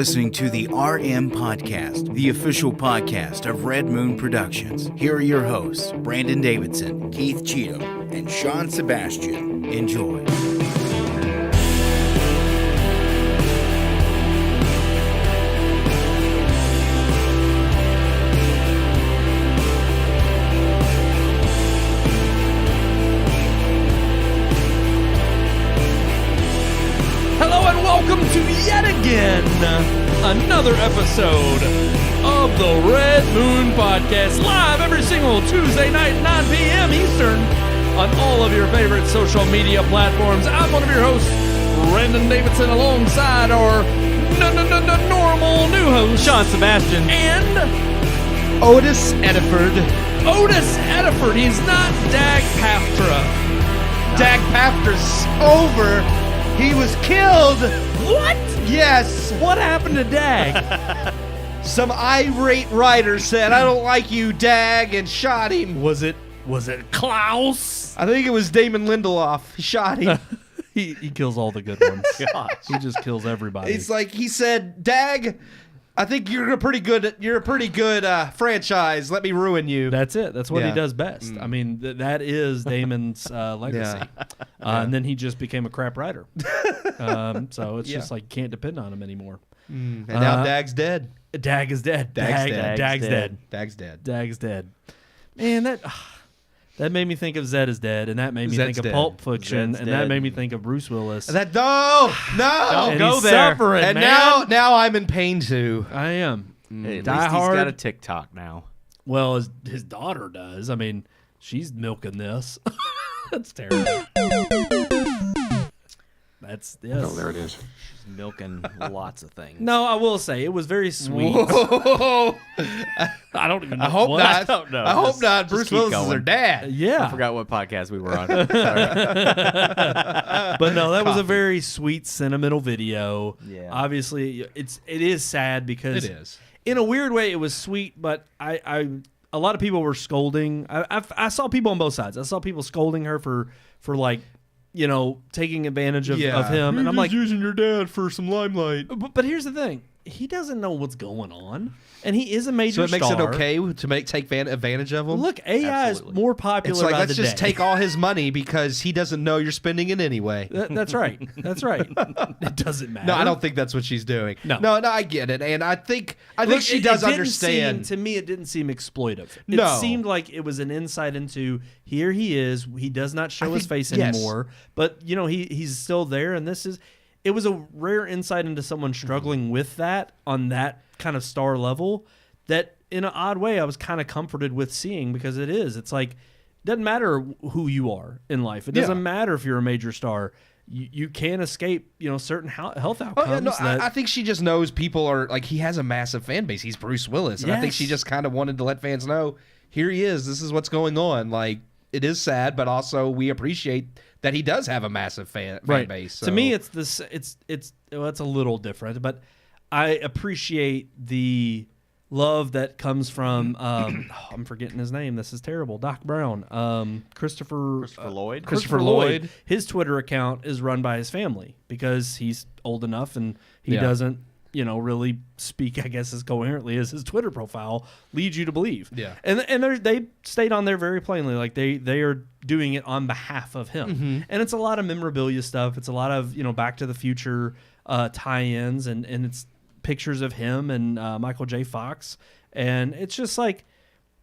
listening to the RMPodcast, the official podcast of Red Moon Productions. Here are your hosts, Brandon Davidson, Keith Cheatham, and Sean Sebastian. Enjoy. Welcome to yet again another episode of the Red Moon Podcast, live every single Tuesday night, 9 p.m. Eastern, on all of your favorite social media platforms. I'm one of your hosts, Brandon Davidson, alongside our normal new host, Sean Sebastian, and Otis Ediford. Otis Ediford. He's not Dag Paftra. Dag Paftra's over. He was killed. What? Yes. What happened to Dag? Some irate writer said, "I don't like you, Dag," and shot him. Was it Klaus? I think it was Damon Lindelof. He shot him. He kills all the good ones. Gosh. He just kills everybody. It's like he said, "Dag, I think you're a pretty good franchise. Let me ruin you." That's it. That's what he Yeah. does best. I mean, that is Damon's legacy. And then he just became a crap writer. So it's just like you can't depend on him anymore. And now Dag's dead. Dag is dead. Dag's dead. Dag's dead. Dag's dead. Dag's dead. Man, that made me think of Zed is Dead, and that made me Zed's think of dead. Pulp Fiction, Zed's and that dead. made me think of Bruce Willis. No. And go he's there. suffering, And man. now I'm in pain too. I am. At Die least Hard. he's got a TikTok now. Well, his daughter does. I mean, she's milking this. That's terrible. That's yes. Oh, there it is. She's milking lots of things. No, I will say it was very sweet. Whoa. I don't even know. I hope what. not. don't know. I hope Just- not. just Bruce keep Willis is going. their dad. Yeah, I forgot what podcast we were on. but no, that was a very sweet, sentimental video. Yeah. Obviously, it is sad because It is. in a weird way, it was sweet, but a lot of people were scolding. I saw people on both sides. I saw people scolding her for like, you know, taking advantage of him, and I'm like, using your dad for some limelight. but here's the thing: he doesn't know what's going on, and he is a major So it makes star. it okay to take advantage of him. Look, AI Absolutely. is more popular. It's like by let's the just day. take all his money because he doesn't know you're spending it anyway. That's right. That's right. It doesn't matter. No, I don't think that's what she's doing. No. no, I get it, and I think Look, she it does didn't understand. to me, it didn't seem exploitive. It No. seemed like it was an insight into here he is. He does not show his face yes. anymore, but you know he's still there. And it was a rare insight into someone struggling with that on that kind of star level. That in an odd way, I was kind of comforted with seeing because it's like it doesn't matter who you are in life. It doesn't matter if you're a major star. You can't escape, certain health outcomes. Oh, yeah, no, I think she just knows people are like he has a massive fan base. He's Bruce Willis, and I think she Yes. just kind of wanted to let fans know here he is. This is what's going on. Like it is sad, but also we appreciate that he does have a massive fan base. So. To me, it's this. It's a little different, but I appreciate the love that comes from. I'm forgetting his name. This is terrible. Doc Brown. Christopher Lloyd? Christopher Lloyd. His Twitter account is run by his family because he's old enough and he doesn't, really speak, I guess, as coherently as his Twitter profile leads you to believe. Yeah. And they stayed on there very plainly, like they are doing it on behalf of him. And it's a lot of memorabilia stuff. It's a lot of Back to the Future tie-ins, and it's pictures of him and Michael J. Fox, and it's just like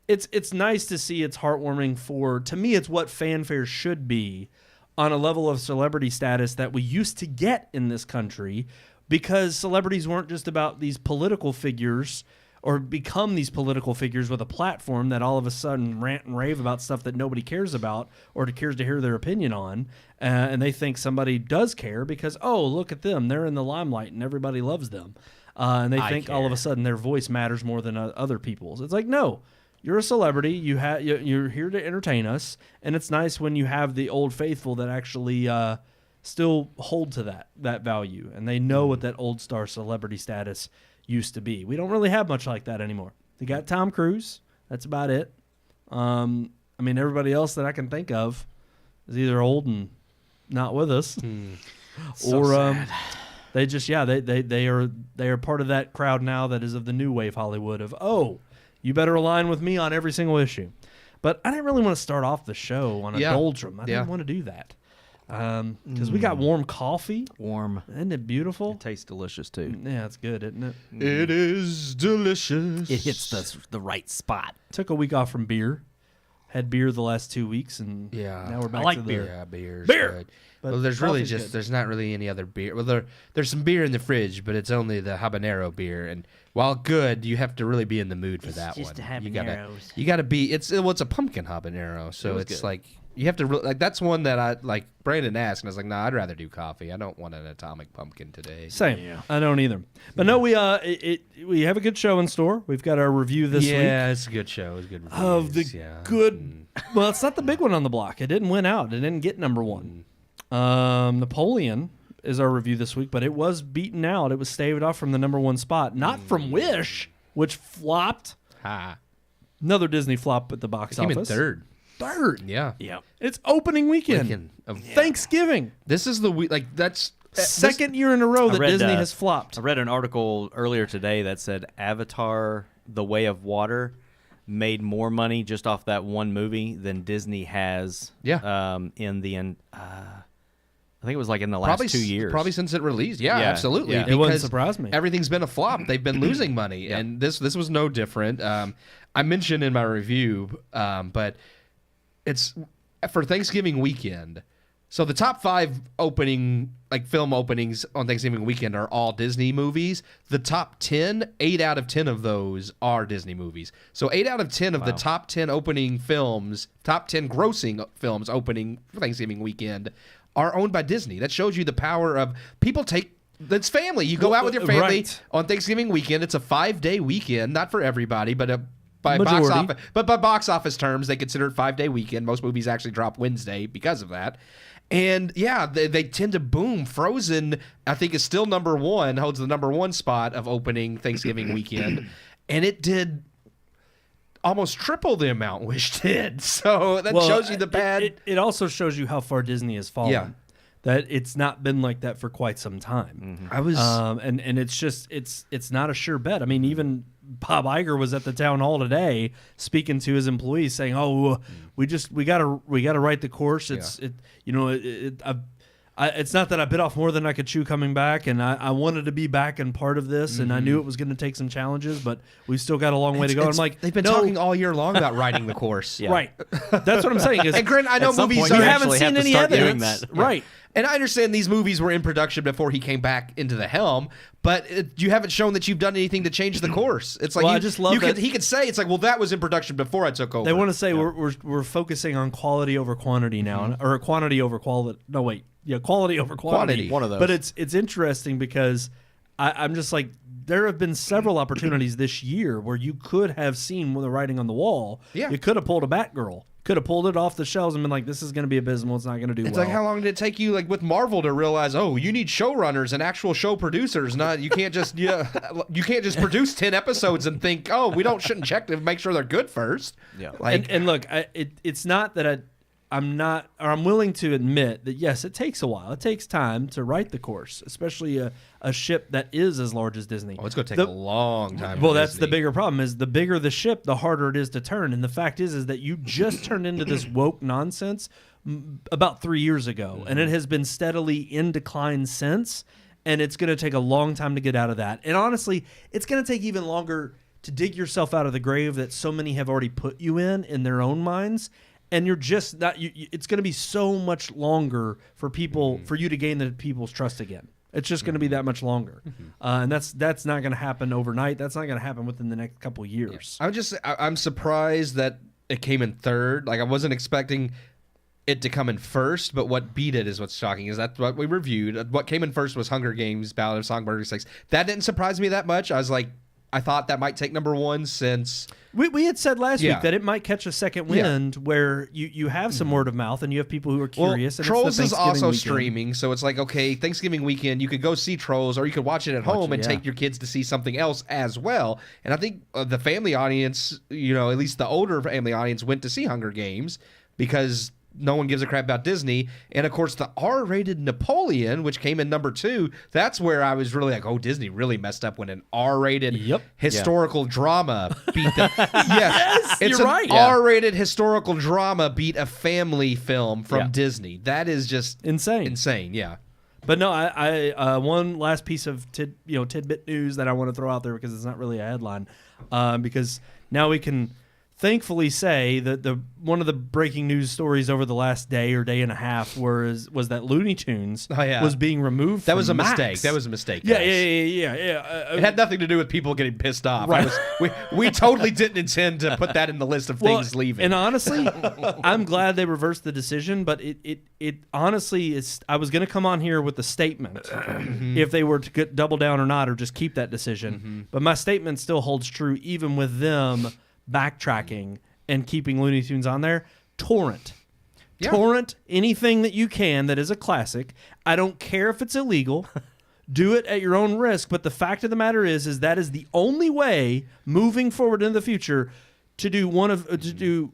it's nice to see. It's heartwarming to me. It's what fanfare should be on a level of celebrity status that we used to get in this country, because celebrities weren't just about these political figures or become these political figures with a platform that all of a sudden rant and rave about stuff that nobody cares about or cares to hear their opinion on, and they think somebody does care because, oh, look at them, they're in the limelight and everybody loves them. And they think all of a sudden their voice matters more than other people's. It's like, no, you're a celebrity. You're here to entertain us, and it's nice when you have the old faithful that actually still hold to that value, and they know what that old star celebrity status used to be. We don't really have much like that anymore. They got Tom Cruise. That's about it. Everybody else that I can think of is either old and not with us, So sad. They just they are part of that crowd now that is of the new wave Hollywood of you better align with me on every single issue. But I didn't really want to start off the show on a doldrum. I didn't want to do that. Because we got warm coffee. Warm. Isn't it beautiful? It tastes delicious too. Yeah, it's good, isn't it? It is delicious. It hits the right spot. Took a week off from beer. Had beer the last 2 weeks, and now we're back to the Yeah, beer's beer. good. But Well, there's really coffee's good. there's not really any other beer. Well, there's some beer in the fridge, but it's only the habanero beer. And while good, you have to really be in the mood for that just one. habaneros. You gotta be. It's a pumpkin habanero, so was it's good. like you have to like. That's one that I like. Brandon asked, and I was like, nah, I'd rather do coffee. I don't want an atomic pumpkin today. Same. Yeah. I don't either. But no, we have a good show in store. We've got our review this week Yeah, it's a good show. It's good. of the reviews, yeah. good. Well, it's not the big one on the block. It didn't win out. It didn't get number one. Napoleon is our review this week, but it was beaten out. It was staved off from the number one spot, not from Wish, which flopped. Ha. Another Disney flop at the box Came in office. third. Third. Yeah. Yep. It's opening weekend. Weekend of- Thanksgiving. This is the week. Like that's Second year in a row that read, Disney has flopped. I read an article earlier today that said Avatar: The Way of Water made more money just off that one movie than Disney has. Yeah. In the I think it was like in the last 2 years. Probably since it released. Yeah, Yeah, absolutely. yeah. It wouldn't because surprise me. Everything's been a flop. They've been losing money, and this was no different. I mentioned in my review, but it's for Thanksgiving weekend. So the top 5 film openings on Thanksgiving weekend are all Disney movies. The top 10, 8 out of 10 of those are Disney movies. So 8 out of 10 of the top 10 opening films, top 10 grossing films opening for Thanksgiving weekend are owned by Disney. That shows you the power of people that's family. You go out with your family Right. on Thanksgiving weekend. It's a 5-day weekend, not for everybody, but by box Majority. office. But by box office terms, they consider it 5-day weekend. Most movies actually drop Wednesday because of that. And yeah, they tend to boom. Frozen, I think, is still number one, holds the number one spot of opening Thanksgiving weekend. And it did almost triple the amount Wish did. So that shows you the bad. It also shows you how far Disney has fallen. Yeah. That it's not been like that for quite some time. I was And it's just it's not a sure bet. I mean, even Bob Iger was at the town hall today speaking to his employees, saying, "Oh, we gotta write the course. It's it's not that I bit off more than I could chew coming back, and I wanted to be back and part of this, and I knew it was going to take some challenges, but we've still got a long way to go." I'm like, they've been no, talking all year long about writing the course. Yeah. right. That's what I'm saying. Is And granted, I know At some movies point, you are you haven't actually seen have to any start doing evidence, that. right? And I understand these movies were in production before he came back into the helm, but you haven't shown that you've done anything to change the course. It's like Well, I just love that- he could say it's like, well, that was in production before I took over. They want to say we're focusing on quality over quantity now, or quantity over quality. No, wait, quality over quantity. One of those. But it's interesting because I'm just like, there have been several opportunities this year where you could have seen the writing on the wall. Yeah. You could have pulled a Batgirl. Could have pulled it off the shelves and been like, this is going to be abysmal. It's not going to do It's well. like, how long did it take you, like with Marvel, to realize, oh, you need showrunners and actual show producers? You can't just you can't just produce 10 episodes and think, oh, shouldn't check to make sure they're good first. Yeah. Like, and look, it's not that I'm willing to admit that, yes, it takes a while. It takes time to write the course, especially a ship that is as large as Disney. oh, it's going to take a long time. Well, for that's the Disney. bigger problem. Is the bigger the ship, the harder it is to turn. And the fact is that you just turned into this woke nonsense about 3 years ago, and it has been steadily in decline since. And it's going to take a long time to get out of that. And honestly, it's going to take even longer to dig yourself out of the grave that so many have already put you in their own minds. And you're just not. It's going to be so much longer for people, for you to gain the people's trust again. It's just going to be that much longer, and that's not going to happen overnight. That's not going to happen within the next couple of years. I'm surprised that it came in third. Like, I wasn't expecting it to come in first, but what beat it is what's shocking. Is that's what we reviewed. What came in first was Hunger Games: Ballad of Songbird 6. That didn't surprise me that much. I was like, I thought that might take number one since. We had said last Yeah. week that it might catch a second wind where you have some word of mouth and you have people who are curious. Well, and Trolls it's the is Thanksgiving also weekend. streaming, so it's like, okay, Thanksgiving weekend, you could go see Trolls, or you could watch it at home and yeah. take your kids to see something else as well. And I think the family audience, at least the older family audience, went to see Hunger Games because no one gives a crap about Disney. And of course, the R-rated Napoleon, which came in number 2, that's where I was really like, oh, Disney really messed up when an R-rated historical drama beat the. Yes, it's you're an right. R-rated historical drama beat a family film from Disney. That is just insane. Yeah. But no, I one last piece of tidbit news that I want to throw out there because it's not really a headline, because now we can thankfully say that one of the breaking news stories over the last day or day and a half was that Looney Tunes was being removed. That was a Max. mistake. That was a mistake. Yeah. It had nothing to do with people getting pissed off. Right. We totally didn't intend to put that in the list of things leaving. And honestly, I'm glad they reversed the decision. But it honestly is. I was going to come on here with a statement if they were to double down or not, or just keep that decision. But my statement still holds true, even with them backtracking and keeping Looney Tunes on there. Torrent anything that you can that is a classic. I don't care if it's illegal. Do it at your own risk. But the fact of the matter is that is the only way moving forward in the future to do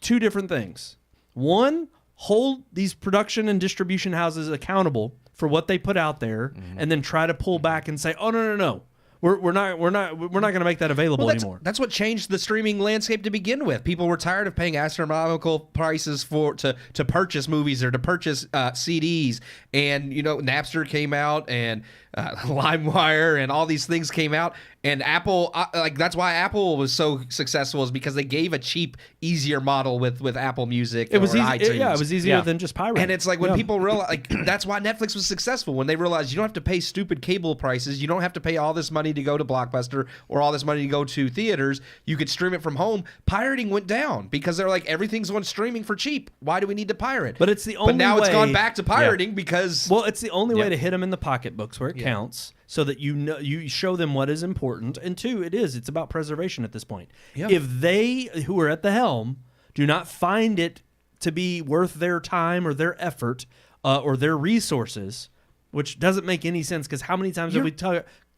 two different things. One, hold these production and distribution houses accountable for what they put out there, and then try to pull back and say, oh no. We're not going to make that available anymore. That's what changed the streaming landscape to begin with. People were tired of paying astronomical prices to purchase movies or to purchase CDs, and Napster came out, and LimeWire, and all these things came out, and Apple that's why Apple was so successful, is because they gave a cheap, easier model with Apple Music. It was iTunes. It was easier than just pirating. And it's like when people realize, that's why Netflix was successful, when they realized you don't have to pay stupid cable prices, you don't have to pay all this money to go to Blockbuster or all this money to go to theaters. You could stream it from home. Pirating went down because they're like, everything's on streaming for cheap. Why do we need to pirate? But it's the only. But now way, it's gone back to pirating because. Well, it's the only way to hit them in the pocketbooks where it counts, so that you show them what is important. And two, it's about preservation at this point. Yeah. If they, who are at the helm, do not find it to be worth their time or their effort or their resources, which doesn't make any sense, because how many times have we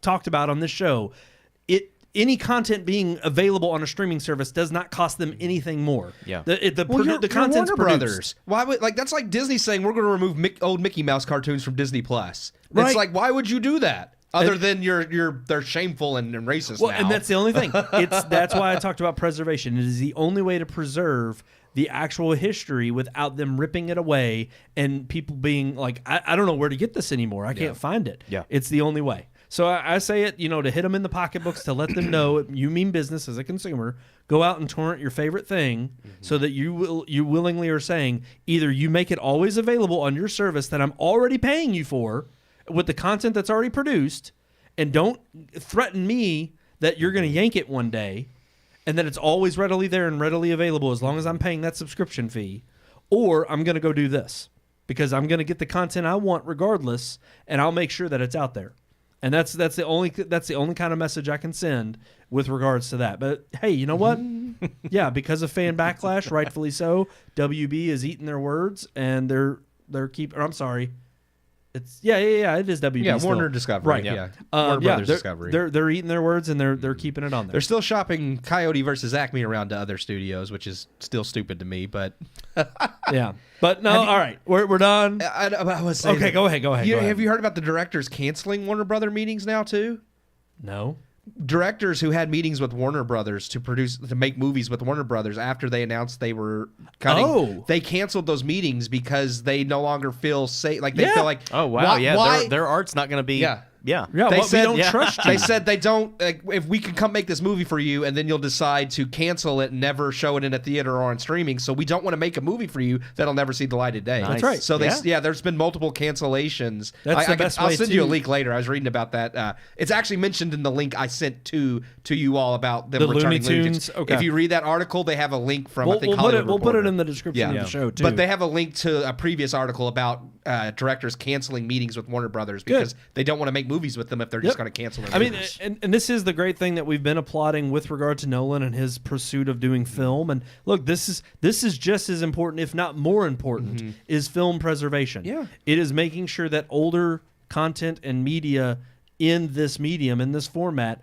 talked about on this show, any content being available on a streaming service does not cost them anything more. Yeah. The content's Warner produced. Brothers. Why would that's like Disney saying we're going to remove old Mickey Mouse cartoons from Disney Plus. Right. It's like, why would you do that? Other than they're shameful and racist. Well, now. and that's the only thing. That's why I talked about preservation. It is the only way to preserve the actual history without them ripping it away and people being like, I don't know where to get this anymore. I can't find it. Yeah. It's the only way. So I say it, to hit them in the pocketbooks, to let them know you mean business as a consumer. Go out and torrent your favorite thing, so that you willingly are saying, either you make it always available on your service that I'm already paying you for, with the content that's already produced, and don't threaten me that you're going to yank it one day, and that it's always readily there and readily available as long as I'm paying that subscription fee, or I'm going to go do this because I'm going to get the content I want regardless, and I'll make sure that it's out there. And that's the only kind of message I can send with regards to that. But hey, you know what? Yeah, because of fan backlash, rightfully so, WB is eating their words, and they're I'm sorry. It's it is WB. Yeah, still. Warner Discovery. Right. Yeah. Warner Brothers Discovery. They're eating their words, and they're keeping it on there. They're still shopping Coyote versus Acme around to other studios, which is still stupid to me, but yeah. But no, all right, we're done. I was saying okay, go ahead. Have you heard about the directors canceling Warner Brother meetings now too? No. Directors who had meetings with Warner Brothers to make movies with Warner Brothers after they announced they were cutting, they canceled those meetings because they no longer feel safe. Like they feel like, oh wow, their art's not going to be. Yeah. They said, we don't trust you. They said they don't. If we can come make this movie for you, and then you'll decide to cancel it and never show it in a theater or on streaming. So we don't want to make a movie for you that'll never see the light of day. Nice. That's right. So there's been multiple cancellations. That's the best way. I'll send you a link later. I was reading about that. It's actually mentioned in the link I sent to you all about them returning Looney Tunes. Okay. If you read that article, they have a link from we'll put it in the description of the show too. But they have a link to a previous article about directors canceling meetings with Warner Brothers because they don't want to make movies with them if they're just going to cancel their movies. And this is the great thing that we've been applauding with regard to Nolan and his pursuit of doing film. And look, this is just as important, if not more important, is film preservation. Yeah. It is making sure that older content and media in this medium, in this format,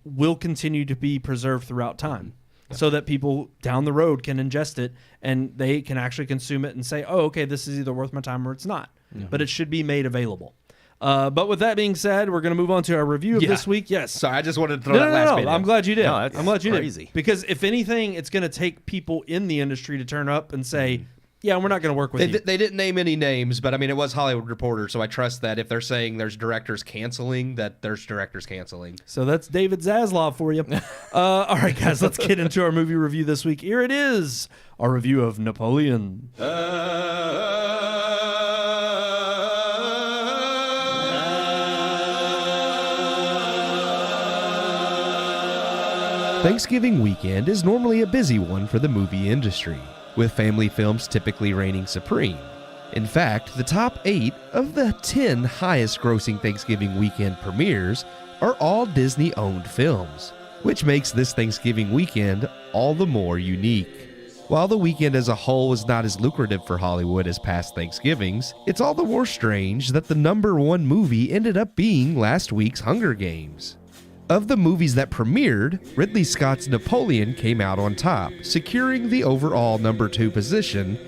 will continue to be preserved throughout time. so that people down the road can ingest it and they can actually consume it and say, oh, okay, this is either worth my time or it's not. But it should be made available. But with that being said, we're going to move on to our review of this week. Yes. Sorry, I just wanted to throw that last bit in. I'm glad you did. No, I'm glad you crazy. did. Because if anything, it's going to take people in the industry to turn up and say, yeah, we're not going to work with you. They didn't name any names, but I mean, it was Hollywood Reporter, so I trust that if they're saying there's directors canceling, that there's directors canceling. So that's David Zaslav for you. All right, guys, let's get into our movie review this week. Here it is, our review of Napoleon. Thanksgiving weekend is normally a busy one for the movie industry, with family films typically reigning supreme. In fact, the top 8 of the 10 highest-grossing Thanksgiving weekend premieres are all Disney-owned films, which makes this Thanksgiving weekend all the more unique. While the weekend as a whole was not as lucrative for Hollywood as past Thanksgivings, it's all the more strange that the number 1 movie ended up being last week's Hunger Games. Of the movies that premiered, Ridley Scott's Napoleon came out on top, securing the overall number 2 position,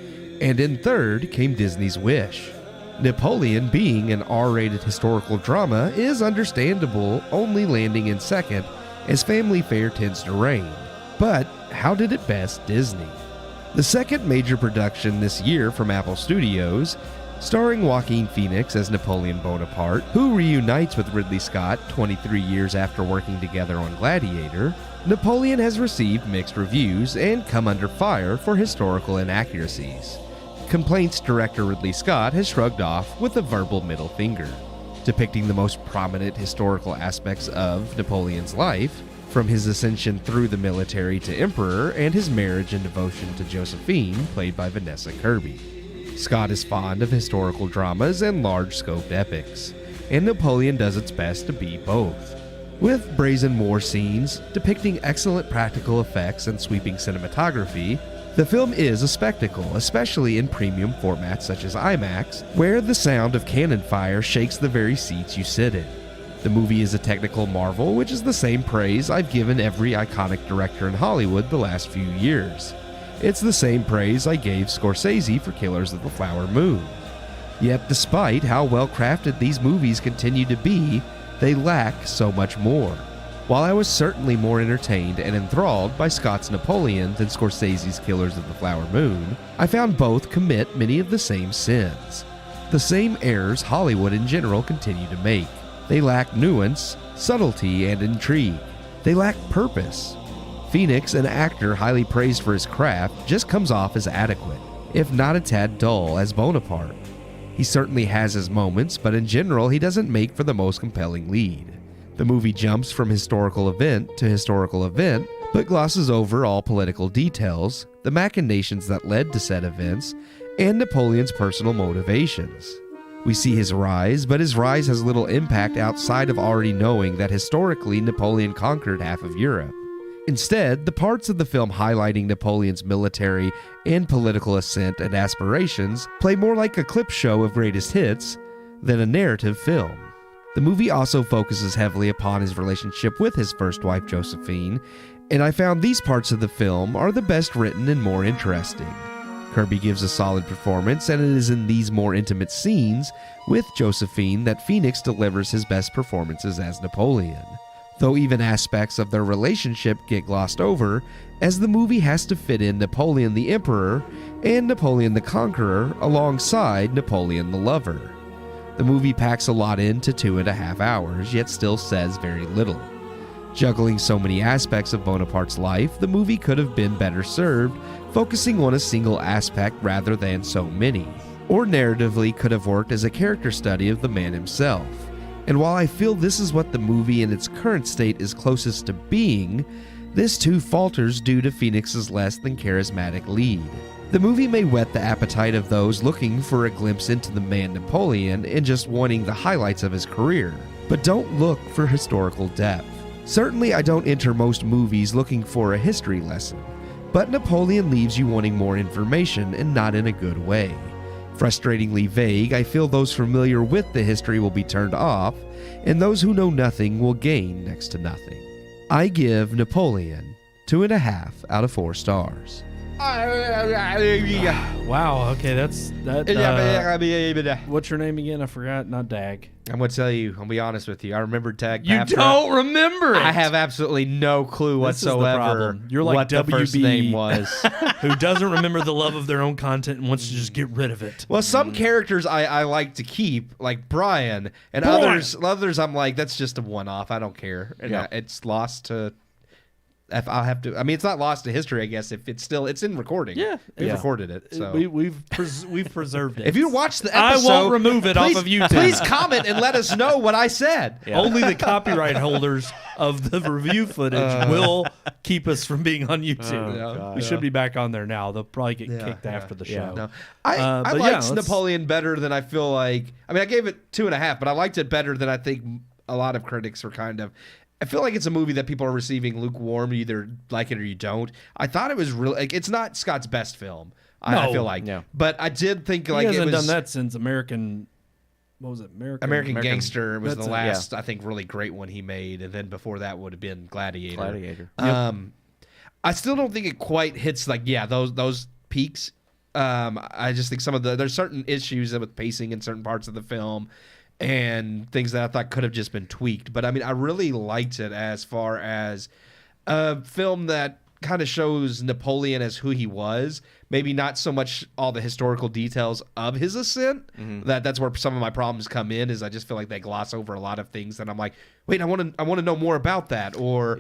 and in third came Disney's Wish. Napoleon, being an R-rated historical drama, is understandable, only landing in second, as family fare tends to reign. But how did it best Disney? The second major production this year from Apple Studios, starring Joaquin Phoenix as Napoleon Bonaparte, who reunites with Ridley Scott 23 years after working together on Gladiator, Napoleon has received mixed reviews and come under fire for historical inaccuracies. Complaints director Ridley Scott has shrugged off with a verbal middle finger, depicting the most prominent historical aspects of Napoleon's life, from his ascension through the military to emperor and his marriage and devotion to Josephine, played by Vanessa Kirby. Scott is fond of historical dramas and large-scoped epics, and Napoleon does its best to be both. With brazen war scenes, depicting excellent practical effects and sweeping cinematography, the film is a spectacle, especially in premium formats such as IMAX, where the sound of cannon fire shakes the very seats you sit in. The movie is a technical marvel, which is the same praise I've given every iconic director in Hollywood the last few years. It's the same praise I gave Scorsese for Killers of the Flower Moon. Yet despite how well crafted these movies continue to be, they lack so much more. While I was certainly more entertained and enthralled by Scott's Napoleon than Scorsese's Killers of the Flower Moon, I found both commit many of the same sins. The same errors Hollywood in general continue to make. They lack nuance, subtlety, and intrigue. They lack purpose. Phoenix, an actor highly praised for his craft, just comes off as adequate, if not a tad dull, as Bonaparte. He certainly has his moments, but in general he doesn't make for the most compelling lead. The movie jumps from historical event to historical event, but glosses over all political details, the machinations that led to said events, and Napoleon's personal motivations. We see his rise, but his rise has little impact outside of already knowing that historically Napoleon conquered half of Europe. Instead, the parts of the film highlighting Napoleon's military and political ascent and aspirations play more like a clip show of greatest hits than a narrative film. The movie also focuses heavily upon his relationship with his first wife Josephine, and I found these parts of the film are the best written and more interesting. Kirby gives a solid performance, and it is in these more intimate scenes with Josephine that Phoenix delivers his best performances as Napoleon. Though even aspects of their relationship get glossed over, as the movie has to fit in Napoleon the Emperor and Napoleon the Conqueror alongside Napoleon the Lover. The movie packs a lot into 2.5 hours, yet still says very little. Juggling so many aspects of Bonaparte's life, the movie could have been better served focusing on a single aspect rather than so many, or narratively could have worked as a character study of the man himself. And while I feel this is what the movie in its current state is closest to being, this too falters due to Phoenix's less than charismatic lead. The movie may whet the appetite of those looking for a glimpse into the man Napoleon and just wanting the highlights of his career, but don't look for historical depth. Certainly I don't enter most movies looking for a history lesson, but Napoleon leaves you wanting more information and not in a good way. Frustratingly vague, I feel those familiar with the history will be turned off, and those who know nothing will gain next to nothing. I give Napoleon 2.5 out of 4 stars. Wow. Okay, that. What's your name again? I forgot. Not Dag. I'm going to tell you, I'll be honest with you. I remember Tag You Pafra. don't remember it. I have absolutely no clue This is the whatsoever problem. You're like what the first WB. name was. Who doesn't remember the love of their own content and wants to just get rid of it. Well, some characters I like to keep, like Brian, and others I'm like, that's just a one-off. I don't care. And it's lost to... If I'll have to, I mean, it's not lost to history, I guess. If it's in recording. Yeah, we've recorded it. So we've preserved it. if you watch the I episode, won't remove it off of YouTube. Please comment and let us know what I said. Yeah. Only the copyright holders of the review footage will keep us from being on YouTube. We should be back on there now. They'll probably get kicked after the show. No. I but liked Napoleon better than I feel like. I mean, I gave it 2.5, but I liked it better than I think a lot of critics are kind of. I feel like it's a movie that people are receiving lukewarm. You either like it or you don't. I thought it was really like it's not Scott's best film. I feel like, but I did think like he hasn't it was done that since American. What was it? American Gangster was the that's last I think really great one he made, and then before that would have been Gladiator. I still don't think it quite hits like those peaks. I just think there's certain issues with pacing in certain parts of the film. And things that I thought could have just been tweaked. But, I mean, I really liked it as far as a film that kind of shows Napoleon as who he was. Maybe not so much all the historical details of his ascent. That's where some of my problems come in is I just feel like they gloss over a lot of things that I'm like, wait, I want to know more about that. Or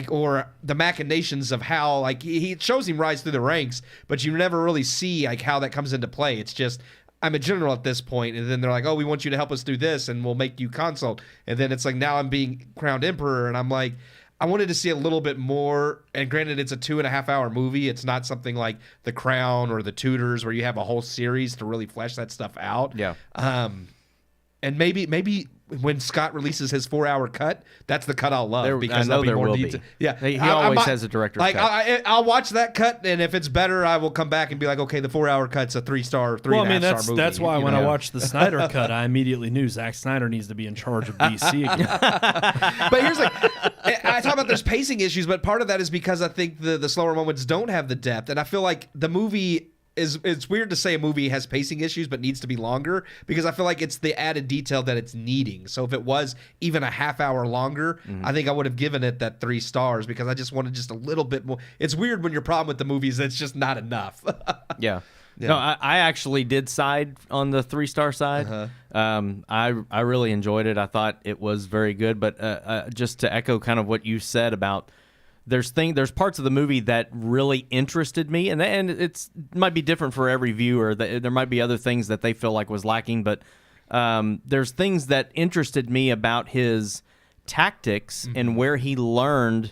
or the machinations of how like he shows him rise through the ranks, but you never really see like how that comes into play. It's just I'm a general at this point, and then they're like, oh, we want you to help us do this, and we'll make you consult. And then it's like, now I'm being crowned emperor, and I'm like, I wanted to see a little bit more. And granted, it's a 2.5-hour movie. It's not something like The Crown or The Tudors where you have a whole series to really flesh that stuff out. Yeah. And maybe when Scott releases his 4-hour cut, that's the cut I'll love because I know there'll be more will detail. be. Yeah, He always has a director's like, cut. I'll watch that cut, and if it's better, I will come back and be like, okay, the 4-hour cut's a 3-star, 3.5-star movie. That's why when I watched the Snyder cut, I immediately knew Zack Snyder needs to be in charge of DC again. But here's like, I talk about there's pacing issues, but part of that is because I think the slower moments don't have the depth, and I feel like the movie. It's weird to say a movie has pacing issues but needs to be longer because I feel like it's the added detail that it's needing. So if it was even a half hour longer, I think I would have given it that 3 stars because I just wanted just a little bit more. It's weird when your problem with the movies that's just not enough. Yeah. No, I actually did side on the 3-star side. I really enjoyed it. I thought it was very good. But just to echo kind of what you said about there's parts of the movie that really interested me, and it might be different for every viewer. There might be other things that they feel like was lacking, but there's things that interested me about his tactics and where he learned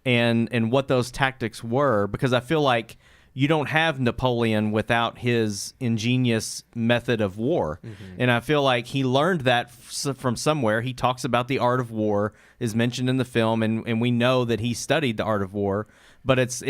and what those tactics were, because I feel like you don't have Napoleon without his ingenious method of war. And I feel like he learned that from somewhere. He talks about the art of war, is mentioned in the film, and we know that he studied the art of war. But it's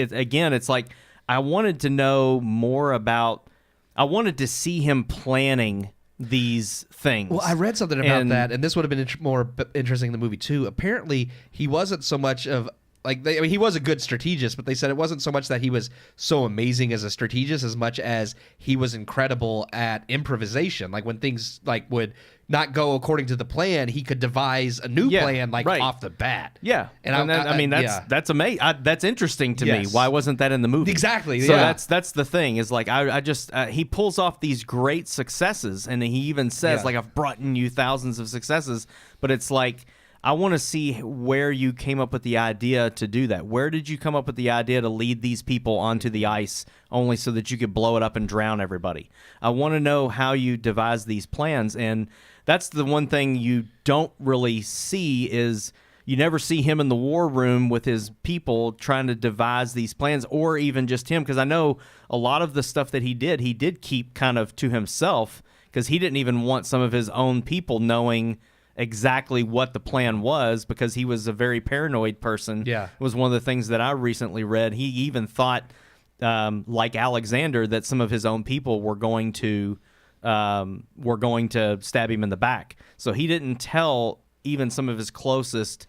like I wanted to know more about, I wanted to see him planning these things. Well, I read something about that, and this would have been more interesting in the movie too. Apparently, he wasn't so much of he was a good strategist, but they said it wasn't so much that he was so amazing as a strategist as much as he was incredible at improvisation. Like when things would not go according to the plan, he could devise a new plan off the bat. Yeah, and that's amazing. That's interesting to me. Why wasn't that in the movie? Exactly. So that's the thing is like I just he pulls off these great successes, and he even says like I've brought in you thousands of successes, but it's like, I want to see where you came up with the idea to do that. Where did you come up with the idea to lead these people onto the ice only so that you could blow it up and drown everybody? I want to know how you devised these plans, and that's the one thing you don't really see is you never see him in the war room with his people trying to devise these plans, or even just him, because I know a lot of the stuff that he did keep kind of to himself because he didn't even want some of his own people knowing exactly what the plan was, because he was a very paranoid person. Yeah, it was one of the things that I recently read. He even thought, like Alexander, that some of his own people were going to stab him in the back. So he didn't tell even some of his closest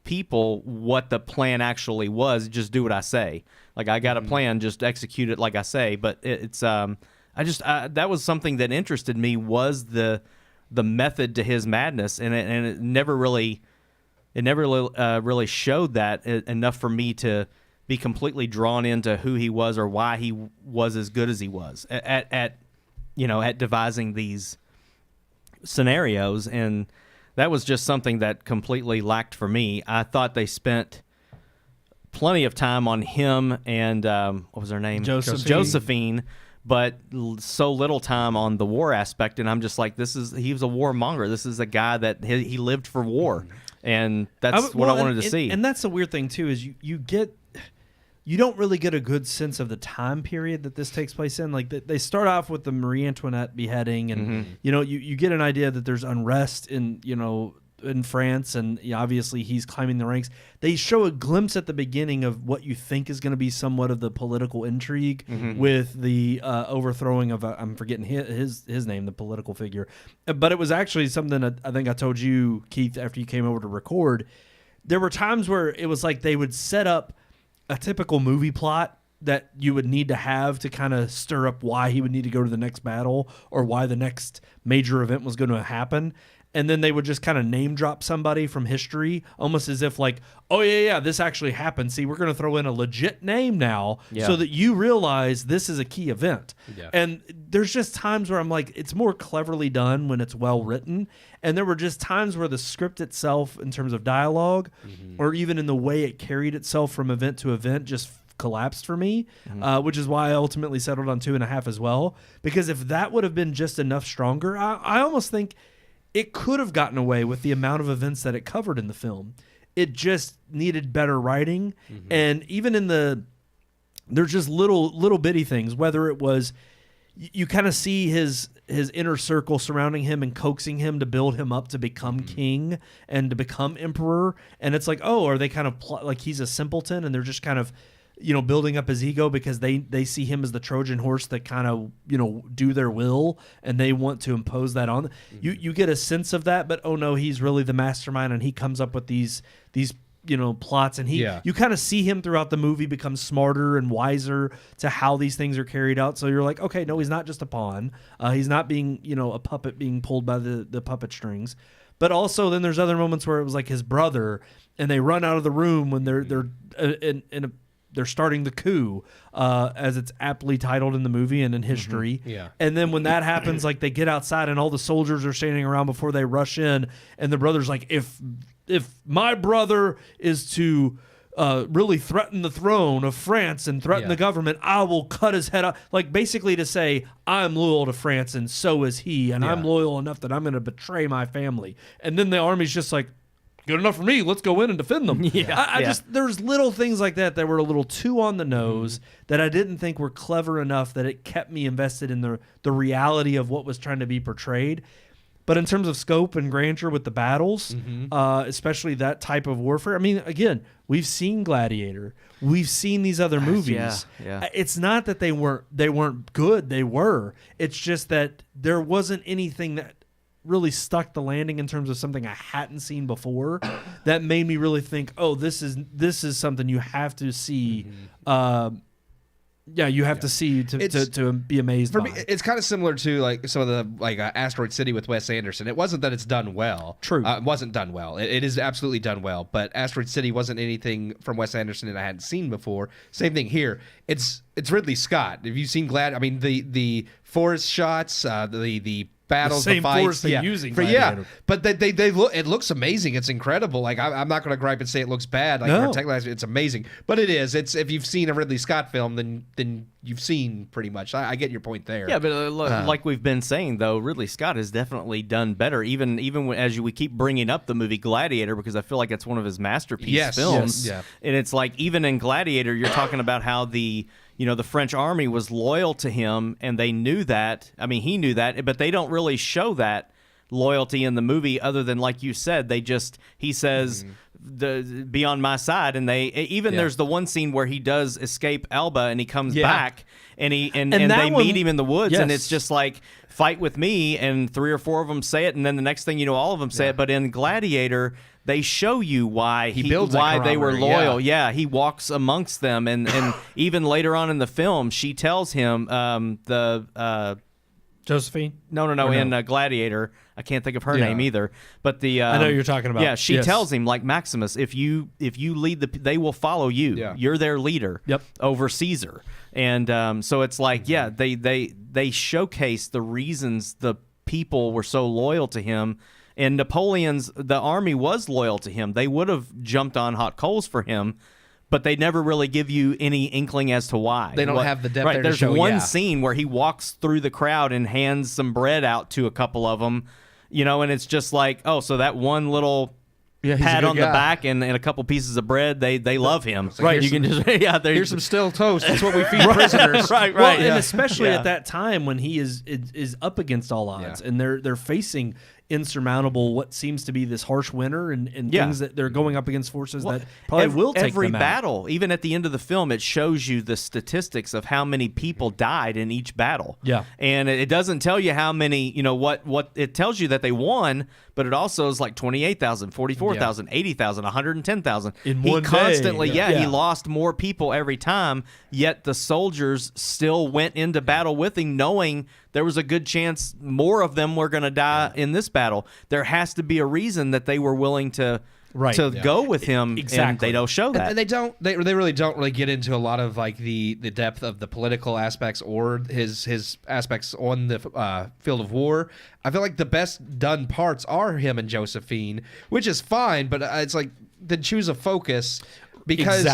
people what the plan actually was. Just do what I say. Like, I got a plan, just execute it like I say. But it's that was something that interested me, was the method to his madness, and it never really really showed that enough for me to be completely drawn into who he was or why he was as good as he was at devising these scenarios. And that was just something that completely lacked for me. I thought they spent plenty of time on him and what was her name? Josephine, but so little time on the war aspect. And I'm just like, he was a warmonger. This is a guy that he lived for war, and that's what I wanted to see. And that's the weird thing too, is you don't really get a good sense of the time period that this takes place in. Like, they start off with the Marie Antoinette beheading, and you get an idea that there's unrest in France, and obviously he's climbing the ranks. They show a glimpse at the beginning of what you think is going to be somewhat of the political intrigue with the overthrowing of I'm forgetting his name, the political figure, but it was actually something that I think I told you, Keith, after you came over to record. There were times where it was like they would set up a typical movie plot that you would need to have to kind of stir up why he would need to go to the next battle or why the next major event was going to happen. And then they would just kind of name drop somebody from history, almost as if like, oh, yeah, this actually happened. See, we're going to throw in a legit name now so that you realize this is a key event. Yeah. And there's just times where I'm like, it's more cleverly done when it's well written. And there were just times where the script itself, in terms of dialogue, or even in the way it carried itself from event to event, just collapsed for me, which is why I ultimately settled on 2.5 as well. Because if that would have been just enough stronger, I almost think it could have gotten away with the amount of events that it covered in the film. It just needed better writing. And even there's just little bitty things, whether it was, you kind of see his inner circle surrounding him and coaxing him to build him up to become king and to become emperor. And it's like, oh, are they kind of like he's a simpleton and they're just kind of, building up his ego because they see him as the Trojan horse that kind of, do their will, and they want to impose that on. You get a sense of that, but oh no, he's really the mastermind, and he comes up with these plots, and you kind of see him throughout the movie become smarter and wiser to how these things are carried out. So you're like, okay, no, he's not just a pawn. He's not being, a puppet being pulled by the puppet strings. But also then there's other moments where it was like his brother, and they run out of the room when they're starting the coup, as it's aptly titled in the movie and in history. Yeah. And then when that happens, like they get outside and all the soldiers are standing around before they rush in, and the brother's like, if my brother is to really threaten the throne of France and threaten the government, I will cut his head off. Like basically to say, I'm loyal to France and so is he, and I'm loyal enough that I'm going to betray my family. And then the army's just like, good enough for me. Let's go in and defend them. Just there's little things like that were a little too on the nose that I didn't think were clever enough that it kept me invested in the reality of what was trying to be portrayed. But in terms of scope and grandeur with the battles, especially that type of warfare, I mean, again, we've seen Gladiator, we've seen these other movies. It's not that they weren't good. They were. It's just that there wasn't anything that really stuck the landing in terms of something I hadn't seen before that made me really think, oh, this is something you have to see. You have to see to be amazed. For by. me, it's kind of similar to like some of the Asteroid City with Wes Anderson. It wasn't that it's done well. True, it wasn't done well. It is absolutely done well. But Asteroid City wasn't anything from Wes Anderson that I hadn't seen before. Same thing here. It's Ridley Scott. Have you seen I mean the forest shots, the battles, the fights, force they're using. But they look. It looks amazing. It's incredible. Like I'm not going to gripe and say it looks bad. Like it's amazing. But it is. It's if you've seen a Ridley Scott film, then you've seen pretty much. I get your point there. Yeah, but like we've been saying though, Ridley Scott has definitely done better. Even as we keep bringing up the movie Gladiator, because I feel like it's one of his masterpiece films. Yes. And it's like even in Gladiator, you're talking about how the French army was loyal to him, and they knew that. I mean, he knew that, but they don't really show that loyalty in the movie other than, like you said, he says, be on my side. And there's the one scene where he does escape Elba and he comes back and they meet him in the woods, and it's just like, fight with me, and 3 or 4 of them say it, and then the next thing you know, all of them say it. But in Gladiator, they show you why builds that why they were camaraderie, loyal. Yeah, he walks amongst them, and even later on in the film, she tells him Josephine? No, in Gladiator, I can't think of her name either. But I know what you're talking about. Yeah, she tells him, like, Maximus, if you lead they will follow you. Yeah. You're their leader. Yep. Over Caesar. And so it's like, they showcase the reasons the people were so loyal to him. And the army was loyal to him. They would have jumped on hot coals for him, but they never really give you any inkling as to why. They don't have the depth right, there there's to show. one scene where he walks through the crowd and hands some bread out to a couple of them, and it's just like, oh, so that one little pat on the back and a couple pieces of bread, they love him. Like, right, you can just here's some stale toast. That's what we feed prisoners. right. Well, and especially at that time when he is up against all odds, and they're facing insurmountable what seems to be this harsh winter and things that they're going up against forces that probably will take every them out. battle. Even at the end of the film, it shows you the statistics of how many people died in each battle. Yeah, and it doesn't tell you how many. What it tells you that they won, but it also is like 28,000, 44,000, 80,000, 110,000. In one day. Constantly, he lost more people every time. Yet the soldiers still went into battle with him, knowing there was a good chance more of them were going to die in this battle. There has to be a reason that they were willing to go with him. Exactly. And they don't show that. And they really don't get into a lot of like the depth of the political aspects or his aspects on the field of war. I feel like the best done parts are him and Josephine, which is fine, but it's like then choose a focus. Because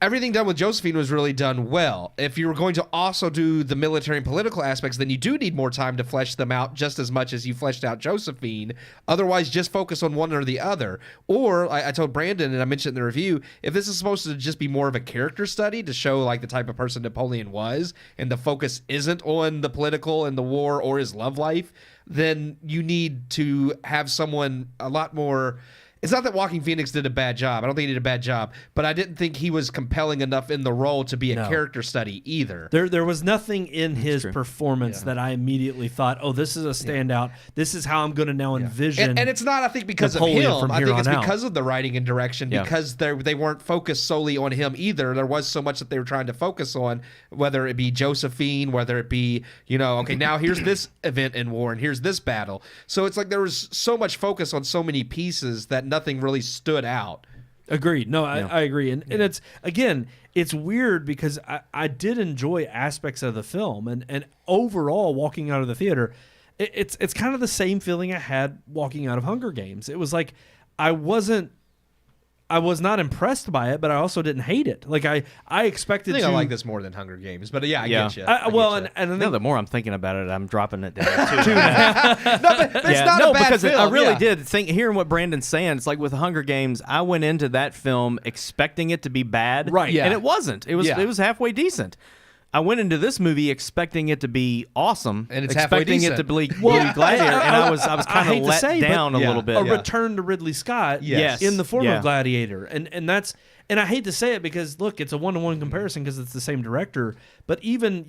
everything done with Josephine was really done well. If you were going to also do the military and political aspects, then you do need more time to flesh them out just as much as you fleshed out Josephine. Otherwise, just focus on one or the other. Or, I told Brandon, and I mentioned in the review, if this is supposed to just be more of a character study to show like the type of person Napoleon was, and the focus isn't on the political and the war or his love life, then you need to have someone a lot more... It's not that Joaquin Phoenix did a bad job. I don't think he did a bad job, but I didn't think he was compelling enough in the role to be a character study either. There was nothing in his performance that I immediately thought, oh, this is a standout. This is how I'm going to now envision. And it's not, I think, because Napoleon of him. I think it's because of the writing and direction, because they weren't focused solely on him either. There was so much that they were trying to focus on, whether it be Josephine, whether it be, okay, now here's this event in war and here's this battle. So it's like there was so much focus on so many pieces that nothing really stood out. Agreed. No, I agree. And it's, again, it's weird because I did enjoy aspects of the film, and overall walking out of the theater, it's kind of the same feeling I had walking out of Hunger Games. It was like I was not impressed by it, but I also didn't hate it. Like I expected. I like this more than Hunger Games, but I get you. And the more I'm thinking about it, I'm dropping it down to 2.5. But it's not a bad film. I really did think. Hearing what Brandon's saying, it's like with Hunger Games, I went into that film expecting it to be bad, right? And it wasn't. It was halfway decent. I went into this movie expecting it to be awesome, and it's expecting it to be Gladiator, and I was kind of let down a little bit. A return to Ridley Scott, in the form of Gladiator, and that's, and I hate to say it because look, it's a 1-to-1 comparison because it's the same director, but even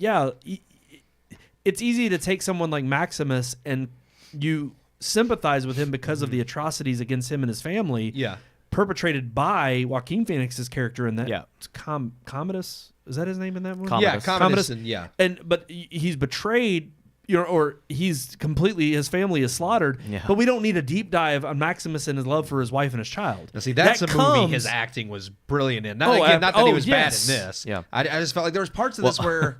it's easy to take someone like Maximus and you sympathize with him because of the atrocities against him and his family, perpetrated by Joaquin Phoenix's character in that. It's Commodus. Is that his name in that movie? Commodus. But he's betrayed, or he's completely, his family is slaughtered. Yeah. But we don't need a deep dive on Maximus and his love for his wife and his child. Now, see, that's a movie his acting was brilliant in. Not that he was bad in this. Yeah. I just felt like there was parts of this where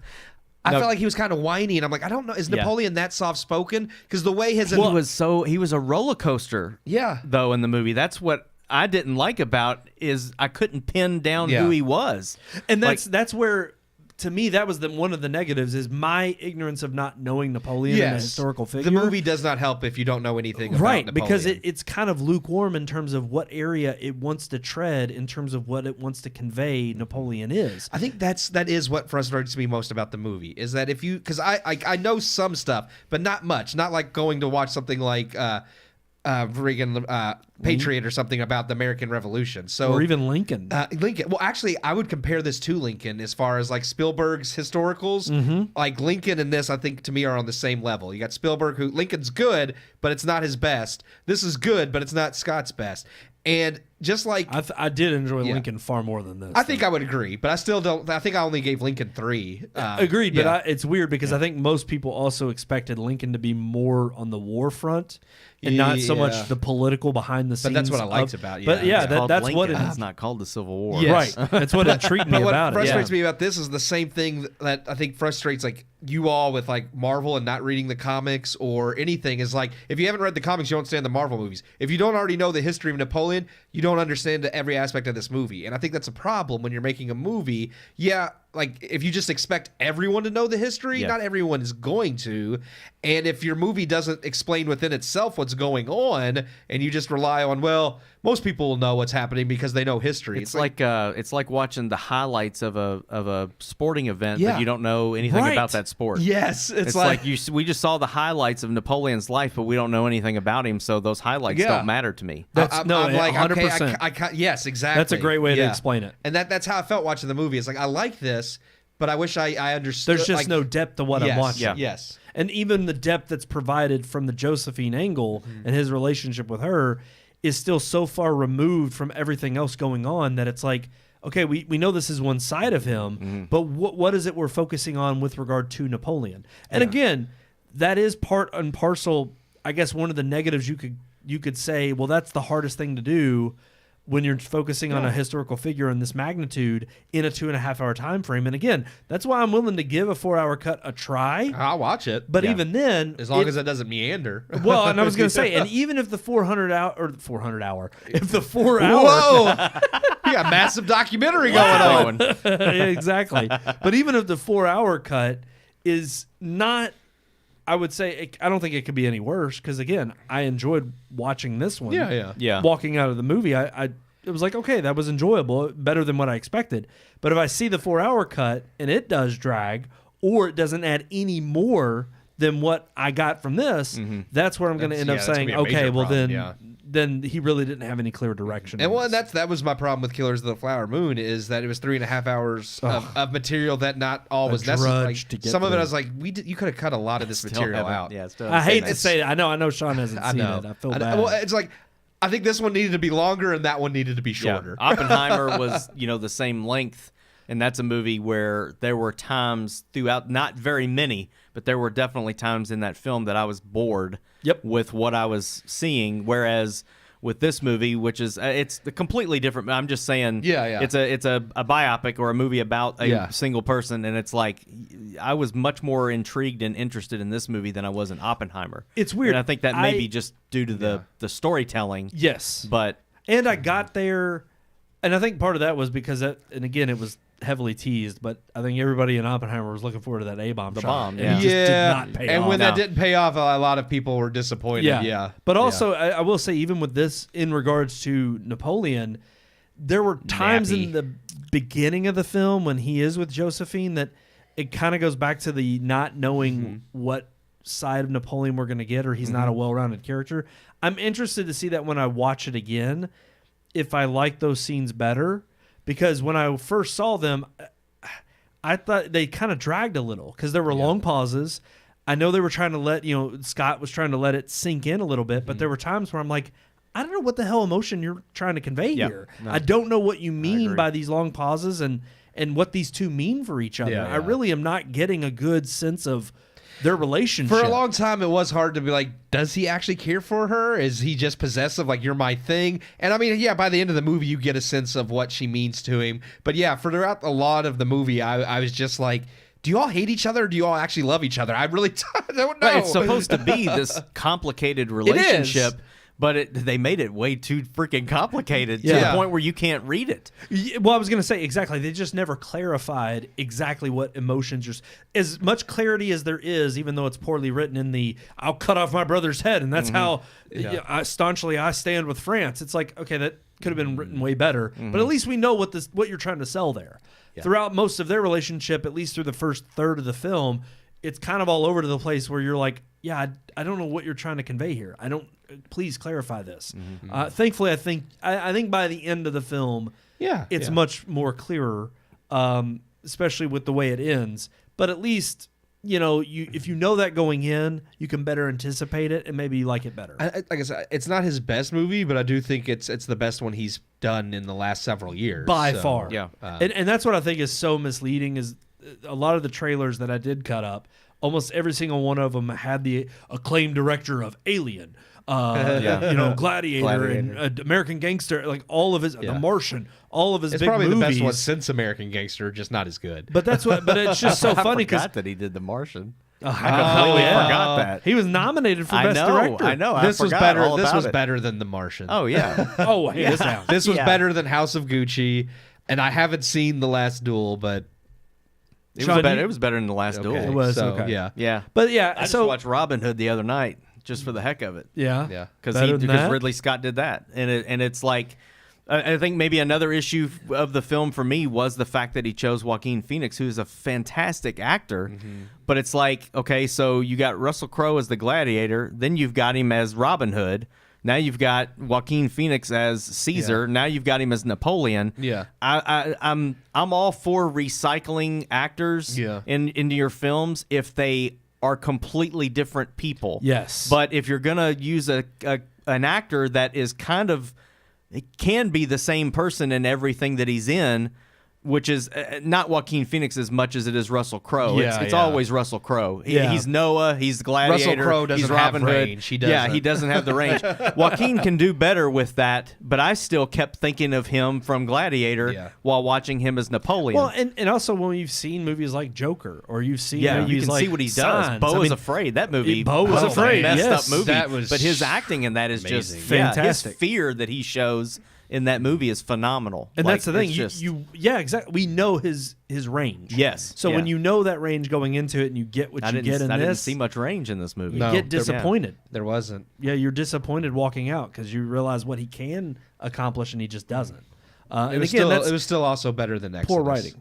I felt like he was kind of whiny, and I'm like, I don't know, is Napoleon that soft spoken? Because the way he was a roller coaster. Though in the movie, that's what I didn't like about is I couldn't pin down who he was. And that's where, to me, that was one of the negatives is my ignorance of not knowing Napoleon and a historical figure. The movie does not help if you don't know anything about Napoleon. Because it's kind of lukewarm in terms of what area it wants to tread in terms of what it wants to convey Napoleon is. I think that is what frustrates me most about the movie is that if you, because I know some stuff, but not much. Not like going to watch something like Patriot or something about the American Revolution. Or even Lincoln. Lincoln. Well, actually, I would compare this to Lincoln as far as like Spielberg's historicals. Like Lincoln and this, I think to me are on the same level. You got Spielberg, who Lincoln's good, but it's not his best. This is good, but it's not Scott's best. And just like I did enjoy Lincoln far more than this. I think I would agree, but I still don't. I think I only gave Lincoln 3. Agreed, but it's weird because I think most people also expected Lincoln to be more on the war front and not so much the political behind the scenes. But that's what I liked about it. But that's Lincoln. what it is. It's not called the Civil War. Yes. Right. That's what intrigued me about it. What frustrates me about this is the same thing that I think frustrates like you all with like Marvel and not reading the comics or anything is like if you haven't read the comics, you don't understand the Marvel movies. If you don't already know the history of Napoleon, you don't understand every aspect of this movie. And I think that's a problem when you're making a movie. Yeah, like if you just expect everyone to know the history, not everyone is going to. And if your movie doesn't explain within itself what's going on and you just rely on, well, most people will know what's happening because they know history. It's like watching the highlights of a sporting event but you don't know anything about that sport. Yes, it's like we just saw the highlights of Napoleon's life, but we don't know anything about him, so those highlights don't matter to me. I'm like 100%. Okay, yes, exactly. That's a great way to explain it. And that's how I felt watching the movie. It's like I like this, but I wish I understood. There's just no depth to what I'm watching. Yes. And even the depth that's provided from the Josephine angle and his relationship with her is still so far removed from everything else going on that it's like, okay, we know this is one side of him, but what is it we're focusing on with regard to Napoleon? And again, that is part and parcel, I guess one of the negatives you could say, well, that's the hardest thing to do when you're focusing on a historical figure in this magnitude in a 2.5 hour time frame. And again, that's why I'm willing to give a 4-hour cut a try. I'll watch it. But even then, as long as it doesn't meander. Well, and I was going to say, and even if the 400 hour, if the 4 hour, whoa, you got a massive documentary going on. Yeah, exactly. But even if the 4-hour cut is not, I would say, I don't think it could be any worse because again, I enjoyed watching this one. Yeah. Walking out of the movie, it was like, okay, that was enjoyable, better than what I expected. But if I see the 4-hour cut and it does drag, or it doesn't add any more than what I got from this, that's where I'm going to end up saying, okay, well then he really didn't have any clear direction. And that was my problem with Killers of the Flower Moon is that it was 3.5 hours of material that not all was necessary. Like, some of it I was like, you could have cut a lot of this material out. Yeah, I hate to say it. I know Sean hasn't seen it. I feel bad. Well, it's like I think this one needed to be longer and that one needed to be shorter. Yeah. Oppenheimer was, the same length, and that's a movie where there were times throughout, not very many, but there were definitely times in that film that I was bored with what I was seeing, whereas with this movie, which is it's completely different. I'm just saying, it's a biopic or a movie about a single person, and it's like I was much more intrigued and interested in this movie than I was in Oppenheimer. It's weird. And I think that may be just due to the storytelling. Yes, and I got there, and I think part of that was because and again, it was heavily teased, but I think everybody in Oppenheimer was looking forward to that A-bomb shot. Bomb, and it just did not pay off. And when that didn't pay off, a lot of people were disappointed. Yeah. But also, I will say, even with this, in regards to Napoleon, there were times in the beginning of the film when he is with Josephine that it kind of goes back to the not knowing what side of Napoleon we're going to get, or he's not a well-rounded character. I'm interested to see that when I watch it again, if I like those scenes better. Because when I first saw them, I thought they kind of dragged a little because there were long pauses. I know they were trying to let, Scott was trying to let it sink in a little bit, but there were times where I'm like, I don't know what the hell emotion you're trying to convey here. No. I don't know what you mean by these long pauses and what these two mean for each other. I really am not getting a good sense of their relationship. For a long time, it was hard to be like, does he actually care for her? Is he just possessive, like, you're my thing? And I mean, by the end of the movie, you get a sense of what she means to him. But for throughout a lot of the movie, I was just like, do you all hate each other or do you all actually love each other? I really don't know. Right, it's supposed to be this complicated relationship. But they made it way too freaking complicated to the point where you can't read it. Well, I was going to say, exactly. They just never clarified exactly what emotions are. As much clarity as there is, even though it's poorly written in the, I'll cut off my brother's head, and that's how staunchly I stand with France. It's like, okay, that could have been written way better. But at least we know what you're trying to sell there. Yeah. Throughout most of their relationship, at least through the first third of the film, it's kind of all over to the place where you're like, I don't know what you're trying to convey here. Please clarify this. Thankfully, I think by the end of the film, it's much more clearer, especially with the way it ends. But at least if you know that going in, you can better anticipate it and maybe like it better. Like I said, it's not his best movie, but I do think it's the best one he's done in the last several years. By far. Yeah. And that's what I think is so misleading is a lot of the trailers that I did cut up, almost every single one of them had the acclaimed director of Alien, Gladiator, and American Gangster, like all of his, The Martian, all of his It's big probably movies. the best one since American Gangster, just not as good. But it's just so funny I because forgot that he did The Martian. I completely forgot that. He was nominated for Best Director. I know. This was forgot better. all This about was it. better than The Martian. Oh yeah. Oh, hands down. This was Yeah. better than House of Gucci, and I haven't seen The Last Duel, but It Sean, was better. you- It was better than The Last Duel. It was, so, okay. yeah. Yeah. But yeah, I just so watched Robin Hood the other night just for the heck of it. yeah, Yeah. Better than Because that? Ridley Scott did that, and it's like I think maybe another issue of the film for me was the fact that he chose Joaquin Phoenix, who is a fantastic actor. But it's like, okay, so you got Russell Crowe as the Gladiator, then you've got him as Robin Hood. Now you've got Joaquin Phoenix as Caesar. Yeah. Now you've got him as Napoleon. Yeah. I'm all for recycling actors into your films if they are completely different people. Yes. But if you're gonna use an actor that is kind of, it can be the same person in everything that he's in, which is not Joaquin Phoenix as much as it is Russell Crowe. Yeah, it's yeah. always Russell Crowe. Yeah. He's Noah. He's Gladiator. Russell Crowe doesn't he's Robin have Hood. range. He Yeah, doesn't. he doesn't have the range. Joaquin can do better with that, but I still kept thinking of him from Gladiator while watching him as Napoleon. Well, and also when you've seen movies like Joker or you've seen yeah, you movies can like see what he does. Signs, Bo I is mean, Afraid. That movie. Bo was was Afraid, a messed yes. up movie. That was but his acting in that is just amazing. Fantastic. His fear that he shows in that movie is phenomenal. And Like, that's the thing. it's You, just- exactly. We know his range. Yes. So yeah. when you know that range going into it and you get what I you didn't, get in I this, didn't see much range in this movie. No. you get disappointed. There wasn't. Yeah, you're disappointed walking out because you realize what he can accomplish and he just doesn't. And It was, again, still, that's it was still also better than Exodus. poor writing.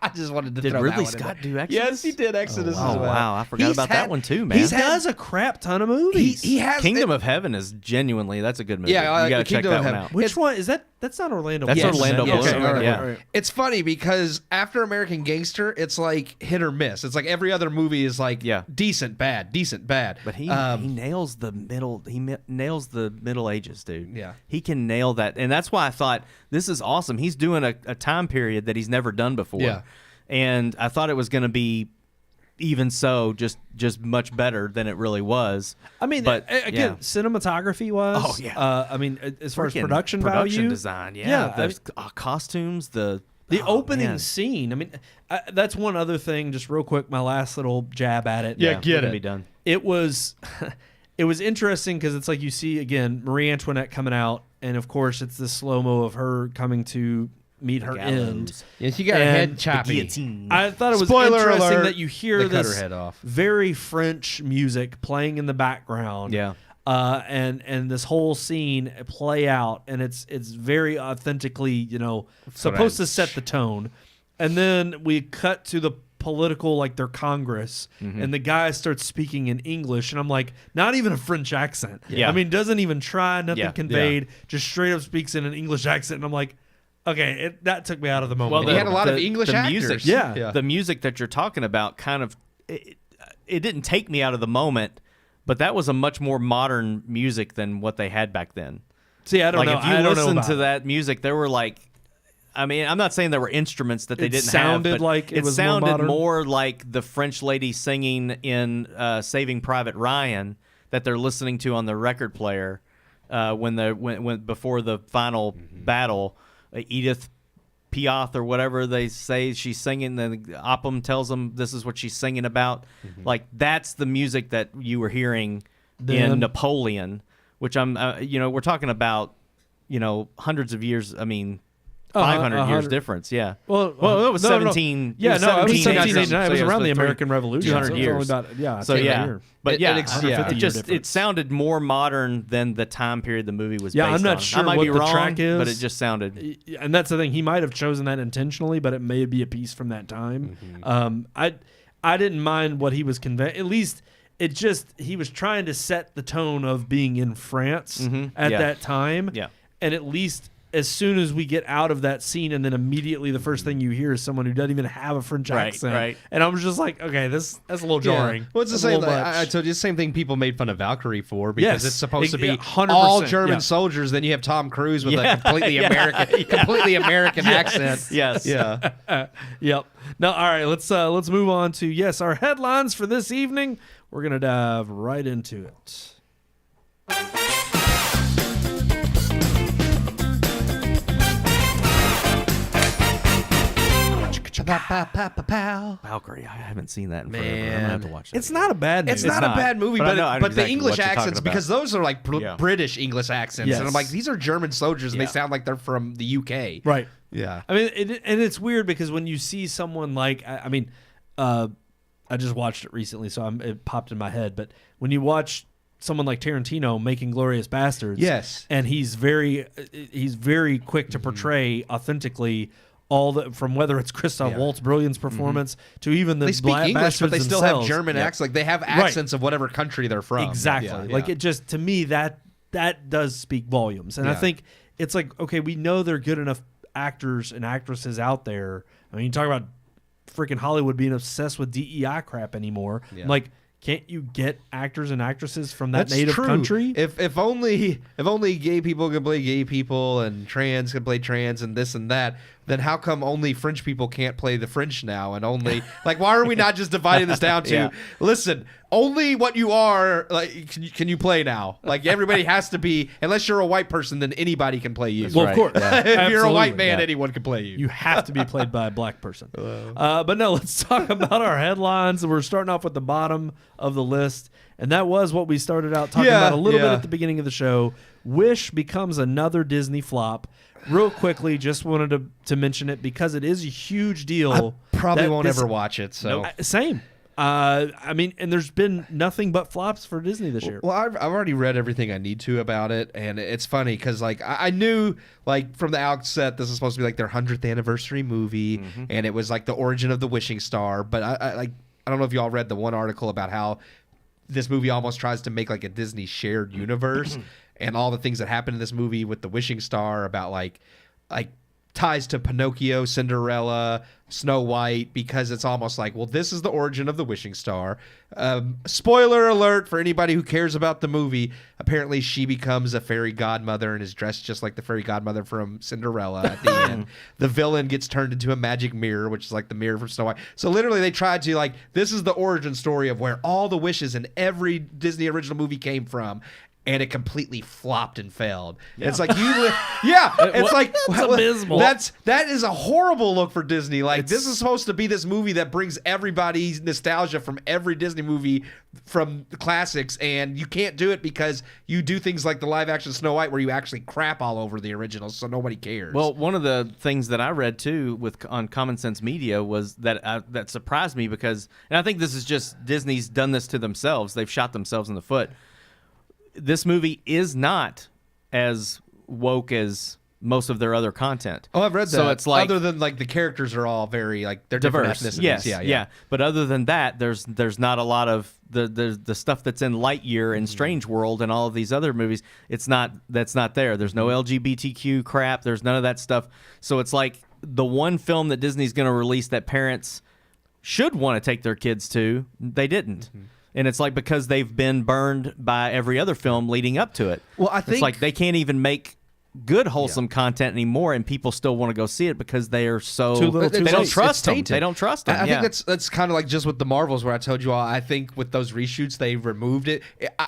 I just wanted to Did throw Ridley that one in Scott there. do Exodus? Yes, he did Exodus Oh, as well. wow. I forgot He's about had- that one too, man. He has a crap ton of movies. He has Kingdom of Heaven is genuinely, that's a good movie. Yeah, you got to check Kingdom that of one Heaven. out. Which one is that? That's not Orlando. That's Bloom. Orlando Yes. Bloom. Okay, all right, Yeah. all right. It's funny because after American Gangster, it's like hit or miss. It's like every other movie is like decent, bad, decent, bad. But he nails the middle. Nails the Middle Ages, dude. Yeah. he can nail that, and that's why I thought this is awesome. He's doing a time period that he's never done before. Yeah. And I thought it was going to be even so, just much better than it really was. I mean, But, again, yeah. cinematography was. Oh, yeah. I mean, as far as Freaking production value, design, Yeah, I the costumes, the opening man. scene. I mean, that's one other thing. Just real quick, my last little jab at it. Yeah, we're get gonna it. Be done. It was, it was interesting because it's like you see again Marie Antoinette coming out, and of course it's the slow mo of her coming to meet her end. Yes, you got a head And choppy. Guillotine. I thought it was Spoiler interesting alert, that you hear they cut this her head off. very French music playing in the background. Yeah. And this whole scene play out, and it's very authentically, supposed to set the tone. And then we cut to the political, like their Congress, and the guy starts speaking in English, and I'm like, not even a French accent. Yeah. I mean, doesn't even try, nothing Yeah. conveyed, just straight up speaks in an English accent, and I'm like, okay, that took me out of the moment. And he had a lot of English actors. music. Yeah. The music that you're talking about kind of it didn't take me out of the moment, but that was a much more modern music than what they had back then. See, I don't Like know. if you I don't know listen about to it. that music, there were like, I mean, I'm not saying there were instruments that they It didn't sounded have, but like it was more sounded modern. more like the French lady singing in Saving Private Ryan that they're listening to on the record player when before the final battle. Edith Piaf or whatever they say she's singing, then Oppum tells them this is what she's singing about. Like that's the music that you were hearing in Napoleon, which I'm we're talking about hundreds of years. I mean 500 years difference. Yeah. Well, it was no, 17. Yeah, it was no, it was 1789. 1789. It was So around the three- American Revolution. 200 so it's years. only about, So it's yeah, a year. but yeah, difference. it sounded more modern than the time period the movie was. Yeah, based I'm not on. sure I might what be the wrong, track is, but it just sounded. And that's the thing. He might have chosen that intentionally, but it may be a piece from that time. I didn't mind what he was conveying. At least it just he was trying to set the tone of being in France at Yeah. that time. Yeah. And at least as soon as we get out of that scene, and then immediately the first thing you hear is someone who doesn't even have a French accent. Right. And I'm just like, okay, that's a little jarring. Well, it's the same. I told you the same thing people made fun of Valkyrie for, because it's supposed to be 100%, all German soldiers. Then you have Tom Cruise with a completely American accent. Yes. Yeah. Yep. No, all right, let's move on to our headlines for this evening. We're gonna dive right into it. Valkyrie, I haven't seen that in forever. I'm gonna have to watch that. It's not a bad movie. It's not a bad movie, But I know but exactly the English what you're talking accents, about. because those are like Yeah. British English accents, Yes. and I'm like, these are German soldiers, and Yeah. they sound like they're from the UK. Right. Yeah. I mean, and it's weird because when you see someone like, I just watched it recently, so it popped in my head. But when you watch someone like Tarantino making Glorious Bastards, Yes. and he's very quick to portray authentically all the, from whether it's Christoph Waltz brilliance performance to even the They speak English, but bastards they still themselves. have German accents. Like they have accents of whatever country they're from. Exactly. Yeah, Like yeah. it just, to me, that does speak volumes. And I Yeah. think it's like, okay, we know they're good enough actors and actresses out there. I mean, you talk about freaking Hollywood being obsessed with DEI crap anymore. Yeah. I'm like, can't you get actors and actresses from that That's native true. country? If only gay people can play gay people and trans can play trans and this and that, then how come only French people can't play the French now? And only like, why are we not just dividing this down to Yeah. listen, only what you are like can you play now? Like everybody has to be, unless you're a white person, then anybody can play you. Well, right. of course. Yeah. If you're a white Absolutely. man, Yeah. anyone can play you. You have to be played by a black person. But no, let's talk about our headlines. We're starting off with the bottom of the list. And that was what we started out talking about a little bit at the beginning of the show. Wish becomes another Disney flop. Real quickly, just wanted to mention it because it is a huge deal. Probably that won't this- ever watch it. So Same. I mean, and there's been nothing but flops for Disney this year. Well, I've already read everything I need to about it, and it's funny because like I knew like from the outset this is supposed to be like their 100th anniversary movie, and it was like the origin of the wishing star. But I don't know if y'all read the one article about how this movie almost tries to make like a Disney shared universe, and all the things that happen in this movie with the wishing star about like ties to Pinocchio, Cinderella, Snow White, because it's almost like, well, this is the origin of the wishing star. Spoiler alert for anybody who cares about the movie. Apparently she becomes a fairy godmother and is dressed just like the fairy godmother from Cinderella at the end. The villain gets turned into a magic mirror, which is like the mirror from Snow White. So literally they tried to like, this is the origin story of where all the wishes in every Disney original movie came from. And it completely flopped and failed. Yeah. It's like it's like That's abysmal. That is a horrible look for Disney. Like this is supposed to be this movie that brings everybody's nostalgia from every Disney movie from the classics, and you can't do it because you do things like the live action Snow White where you actually crap all over the originals, so nobody cares. Well, one of the things that I read too on Common Sense Media was that that surprised me because, and I think this is just Disney's done this to themselves. They've shot themselves in the foot. This movie is not as woke as most of their other content. Oh, I've read that. So it's like, other than like the characters are all very like they're diverse. different ethnicities. Yes, But other than that, there's not a lot of the stuff that's in Lightyear and Strange World and all of these other movies. That's not there. There's no LGBTQ crap. There's none of that stuff. So it's like the one film that Disney's going to release that parents should want to take their kids to, they didn't. And it's like because they've been burned by every other film leading up to it. Well, I think it's like they can't even make good wholesome content anymore, and people still want to go see it because they are so Too little, too they don't late. trust It's them. tainted. They don't trust them. I think that's kind of like just with the Marvels where I told you all. I think with those reshoots they removed it.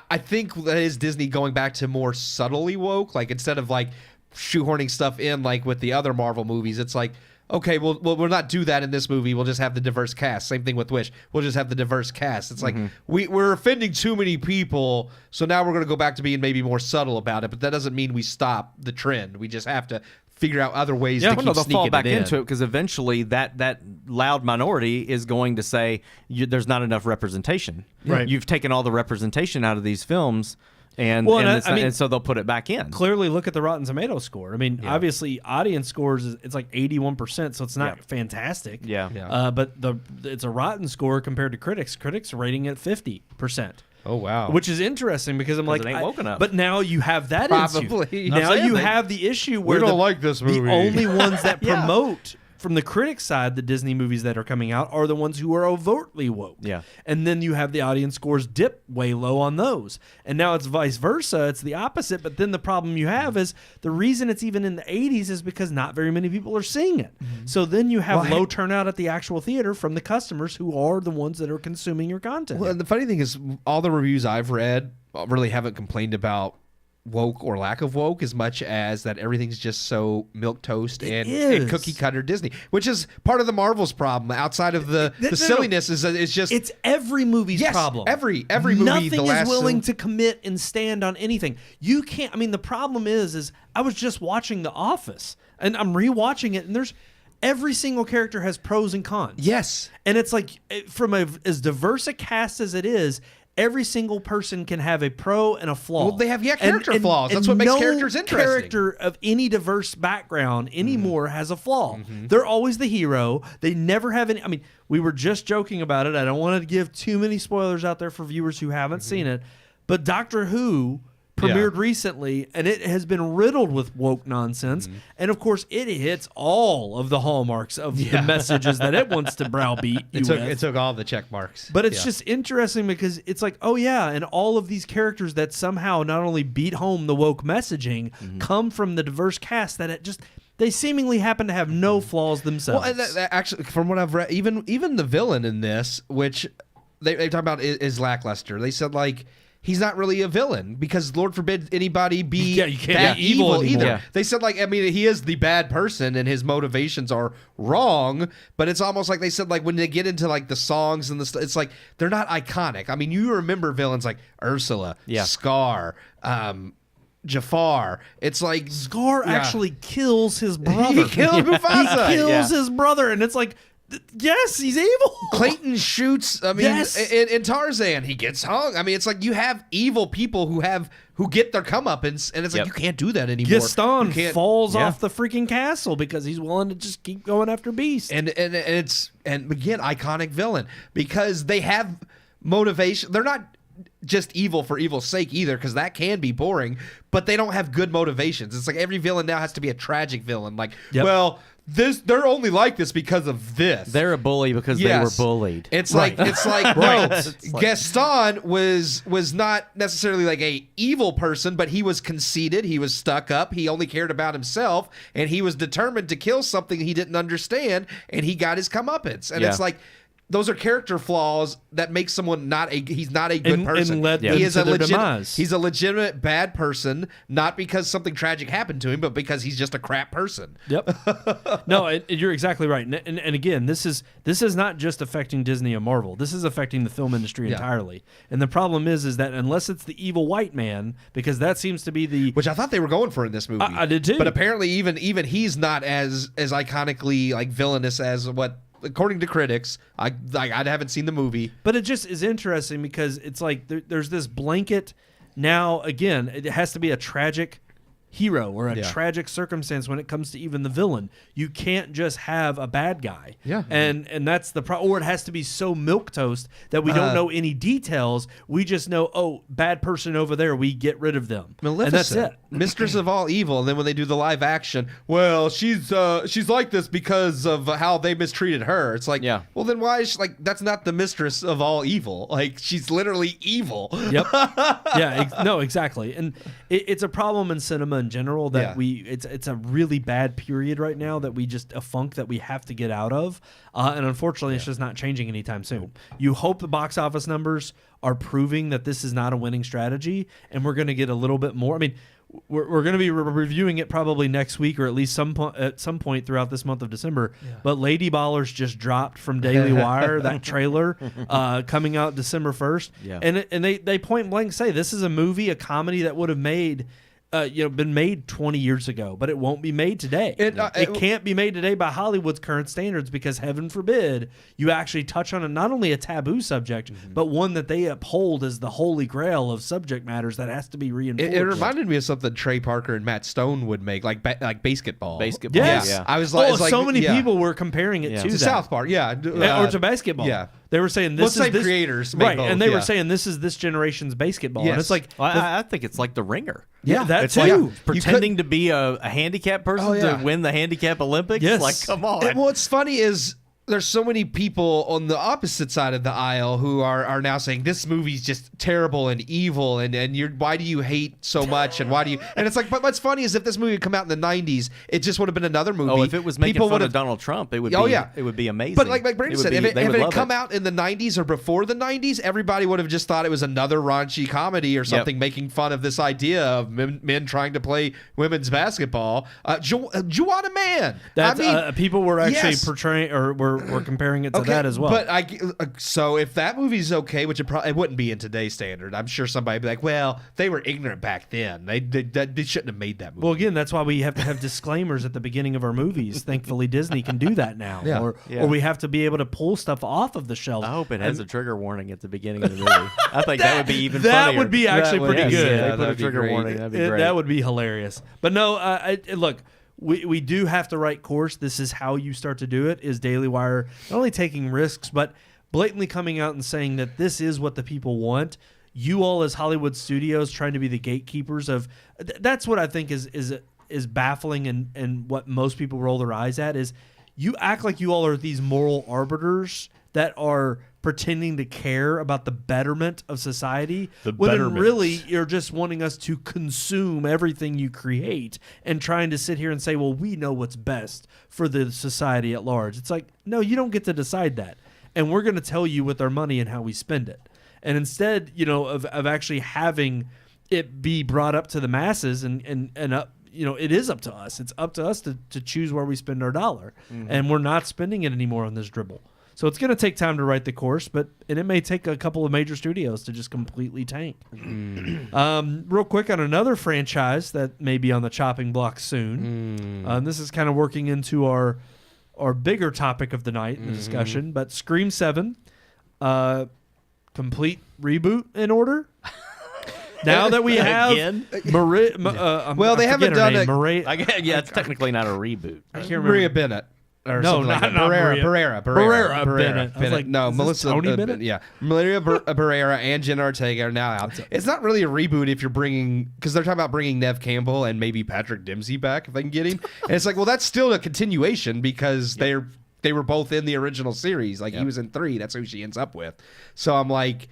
I think that is Disney going back to more subtly woke. Like instead of like shoehorning stuff in like with the other Marvel movies, it's like, okay, well, we'll not do that in this movie. We'll just have the diverse cast. Same thing with Wish. We'll just have the diverse cast. It's like we're offending too many people, so now we're going to go back to being maybe more subtle about it. But that doesn't mean we stop the trend. We just have to figure out other ways to keep they'll sneaking fall back it in. into it because eventually that loud minority is going to say there's not enough representation. Right. You've taken all the representation out of these films, and Well, and so they'll put it back in. Clearly, look at the Rotten Tomatoes score. I mean, obviously, audience scores it's like 81%, so it's not fantastic. Yeah. Yeah. But it's a rotten score compared to critics. Critics are rating it 50%. Oh wow. Which is interesting because I'm like, it ain't woke enough. but now you have that Probably. issue. Now you have the issue where don't like this movie. The only ones that promote from the critic side, the Disney movies that are coming out are the ones who are overtly woke. Yeah. And then you have the audience scores dip way low on those. And now it's vice versa. It's the opposite. But then the problem you have is the reason it's even in the 80s is because not very many people are seeing it. So then you have low turnout at the actual theater from the customers who are the ones that are consuming your content. Well, and the funny thing is, all the reviews I've read really haven't complained about woke or lack of woke as much as that everything's just so milquetoast and cookie cutter Disney, which is part of the Marvel's problem. Outside of the silliness, is just it's every movie's problem. Every movie. Nothing is willing to commit and stand on anything. You can't. I mean, the problem is I was just watching The Office and I'm rewatching it, and there's every single character has pros and cons. Yes, and it's like from as diverse a cast as it is. Every single person can have a pro and a flaw. Well, they have character flaws. That's what makes characters interesting. No character of any diverse background anymore has a flaw. They're always the hero. They never have any. I mean, we were just joking about it. I don't want to give too many spoilers out there for viewers who haven't seen it, but Doctor Who premiered recently, and it has been riddled with woke nonsense. And of course, it hits all of the hallmarks of the messages that it wants to browbeat you with. It took all the check marks. But it's just interesting because it's like, oh yeah, and all of these characters that somehow not only beat home the woke messaging come from the diverse cast that it just they seemingly happen to have no flaws themselves. Well, and that actually, from what I've read, even the villain in this, which they talk about, is lackluster. They said like, he's not really a villain because Lord forbid anybody be you can't be evil either. Yeah. They said like, I mean, he is the bad person and his motivations are wrong, but it's almost like they said like when they get into like the songs and it's like they're not iconic. I mean, you remember villains like Ursula, Scar, Jafar. It's like Scar actually kills his brother. He killed Mufasa. He kills his brother, and it's like, yes, he's evil. Clayton shoots. I mean, in Tarzan, he gets hung. I mean, it's like you have evil people who get their comeuppance, and it's like you can't do that anymore. Gaston falls off the freaking castle because he's willing to just keep going after Beast. And again, iconic villain because they have motivation. They're not just evil for evil's sake either, because that can be boring, but they don't have good motivations. It's like every villain now has to be a tragic villain. Like, well, they're only like this because of this. They're a bully because they were bullied. It's like no, Gaston was not necessarily like a evil person, but he was conceited, he was stuck up, he only cared about himself, and he was determined to kill something he didn't understand, and he got his comeuppance. And it's like, those are character flaws that make someone he's not a good person. And led them he is to their demise. He's a legitimate bad person, not because something tragic happened to him, but because he's just a crap person. Yep. No, you're exactly right. And again, this is not just affecting Disney and Marvel. This is affecting the film industry entirely. And the problem is that unless it's the evil white man, because that seems to be which I thought they were going for in this movie. I did too. But apparently even he's not as iconically like villainous as what, according to critics. I haven't seen the movie. But it just is interesting because it's like there's this blanket. Now, again, it has to be a tragic hero or a tragic circumstance when it comes to even the villain. You can't just have a bad guy. Yeah. And that's the problem. Or it has to be so milquetoast that we don't know any details. We just know, bad person over there, we get rid of them. Maleficent, and that's it. Mistress of all evil. And then when they do the live action, well, she's like this because of how they mistreated her. It's like, well, then why is she, like, that's not the mistress of all evil. Like, she's literally evil. Yep. No, exactly. And it's a problem in cinema in general that it's a really bad period right now that we just a funk that we have to get out of, and unfortunately it's just not changing anytime soon. You hope the box office numbers are proving that this is not a winning strategy, and we're going to get a little bit more. I mean, we're going to be reviewing it probably next week or at least at some point throughout this month of December. But Lady Ballers just dropped from Daily Wire, that trailer coming out December 1st, and they point blank say this is a movie, a comedy that would have made been made 20 years ago, but it won't be made today. It can't be made today by Hollywood's current standards because, heaven forbid, you actually touch on not only a taboo subject, but one that they uphold as the holy grail of subject matters that has to be reinforced. It reminded me of something Trey Parker and Matt Stone would make, like basketball. Yes. I was like, so many people were comparing it to that. South Park, or to basketball. Yeah. They were saying this Well, is same this creators made right, both, and they yeah. were saying this is this generation's basketball. Yes. And it's like, Well, I think it's like The Ringer. yeah, that It's too. like pretending to be a handicapped person Oh, yeah. to win the handicap Olympics. Yes. Like, come on. What's funny is there's so many people on the opposite side of the aisle who are now saying this movie's just terrible and evil and why do you hate so much and why do you and it's like, but what's funny is if this movie had come out in the 90s, it just would have been another movie. Oh, if it was making People fun would of have Donald Trump, it would Oh, be yeah. it would be amazing. But like Brandon said, if it had come out out in the 90s or before the 90s, everybody would have just thought it was another raunchy comedy or something making fun of this idea of men trying to play women's basketball. Juana Man. That's, I mean, people were actually yes. portraying or were comparing it to that as well. But so if that movie's okay, which it wouldn't be in today's standard, I'm sure somebody would be like, well, they were ignorant back then. They shouldn't have made that movie. Well, again, that's why we have to have disclaimers at the beginning of our movies. Thankfully, Disney can do that now. Yeah. Or we have to be able to pull stuff off of the shelf. I hope it has a trigger warning at the beginning of the movie. I think that would be even that funnier. would be actually pretty good. Yeah, Yeah, they put a that'd be trigger great. warning. That'd be great. That would be hilarious. But no, look, we do have to write course. This is how you start to do it, is Daily Wire not only taking risks, but blatantly coming out and saying that this is what the people want. You all as Hollywood studios trying to be the gatekeepers of that's what I think is baffling and what most people roll their eyes at is you act like you all are these moral arbiters that are pretending to care about the betterment of society when really you're just wanting us to consume everything you create and trying to sit here and say, well, we know what's best for the society at large. It's like, no, you don't get to decide that. And we're going to tell you with our money and how we spend it. And instead, of actually having it be brought up to the masses and up, it is up to us. It's up to us to choose where we spend our dollar. Mm-hmm. And we're not spending it anymore on this dribble. So it's going to take time to write the course, and it may take a couple of major studios to just completely tank. Real quick on another franchise that may be on the chopping block soon. This is kind of working into our bigger topic of the night in the discussion, but Scream 7, complete reboot in order. Now that we have Again? well, they haven't done it. Yeah, it's technically not a reboot. I can't remember. Maria Bennett. Or No, something like not that. Maria. Barrera Bennett. I was like, no, is this Melissa Tony Bennett? Yeah, Maria Barrera and Jenna Ortega are now out. It's not really a reboot if you're bringing, because they're talking about bringing Nev Campbell and maybe Patrick Dempsey back if they can get him. And it's like, well, that's still a continuation because they were both in the original series. Like he was in 3. That's who she ends up with. So I'm like,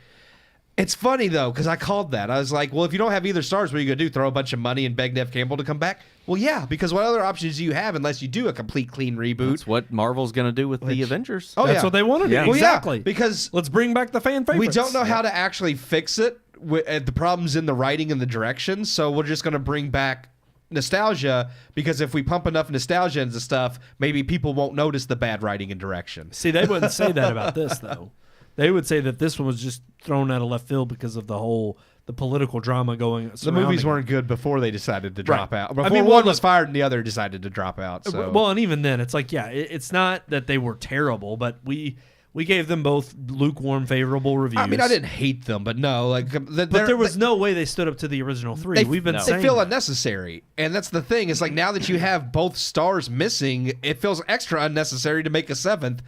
it's funny though because I called that. I was like, well, if you don't have either stars, what are you gonna do? Throw a bunch of money and beg Nev Campbell to come back? Well, yeah, because what other options do you have unless you do a complete clean reboot? That's what Marvel's going to do with the Avengers. Oh, That's what they want to do. Yeah. Well, Exactly. yeah, because let's bring back the fan favorites. we don't know how to actually fix it. The problem's in the writing and the direction, so we're just going to bring back nostalgia because if we pump enough nostalgia into stuff, maybe people won't notice the bad writing and direction. See, they wouldn't say that about this, though. They would say that this one was just thrown out of left field because of the political drama going. The movies weren't good before they decided to drop out. Before one one was fired and the other decided to drop out. So. Well, and even then, it's like, it's not that they were terrible, but we gave them both lukewarm, favorable reviews. I mean, I didn't hate them, but no, like, but there was no way they stood up to the original 3. We've been saying they feel that. unnecessary, and that's the thing. Is like now that you have both stars missing, it feels extra unnecessary to make a 7th.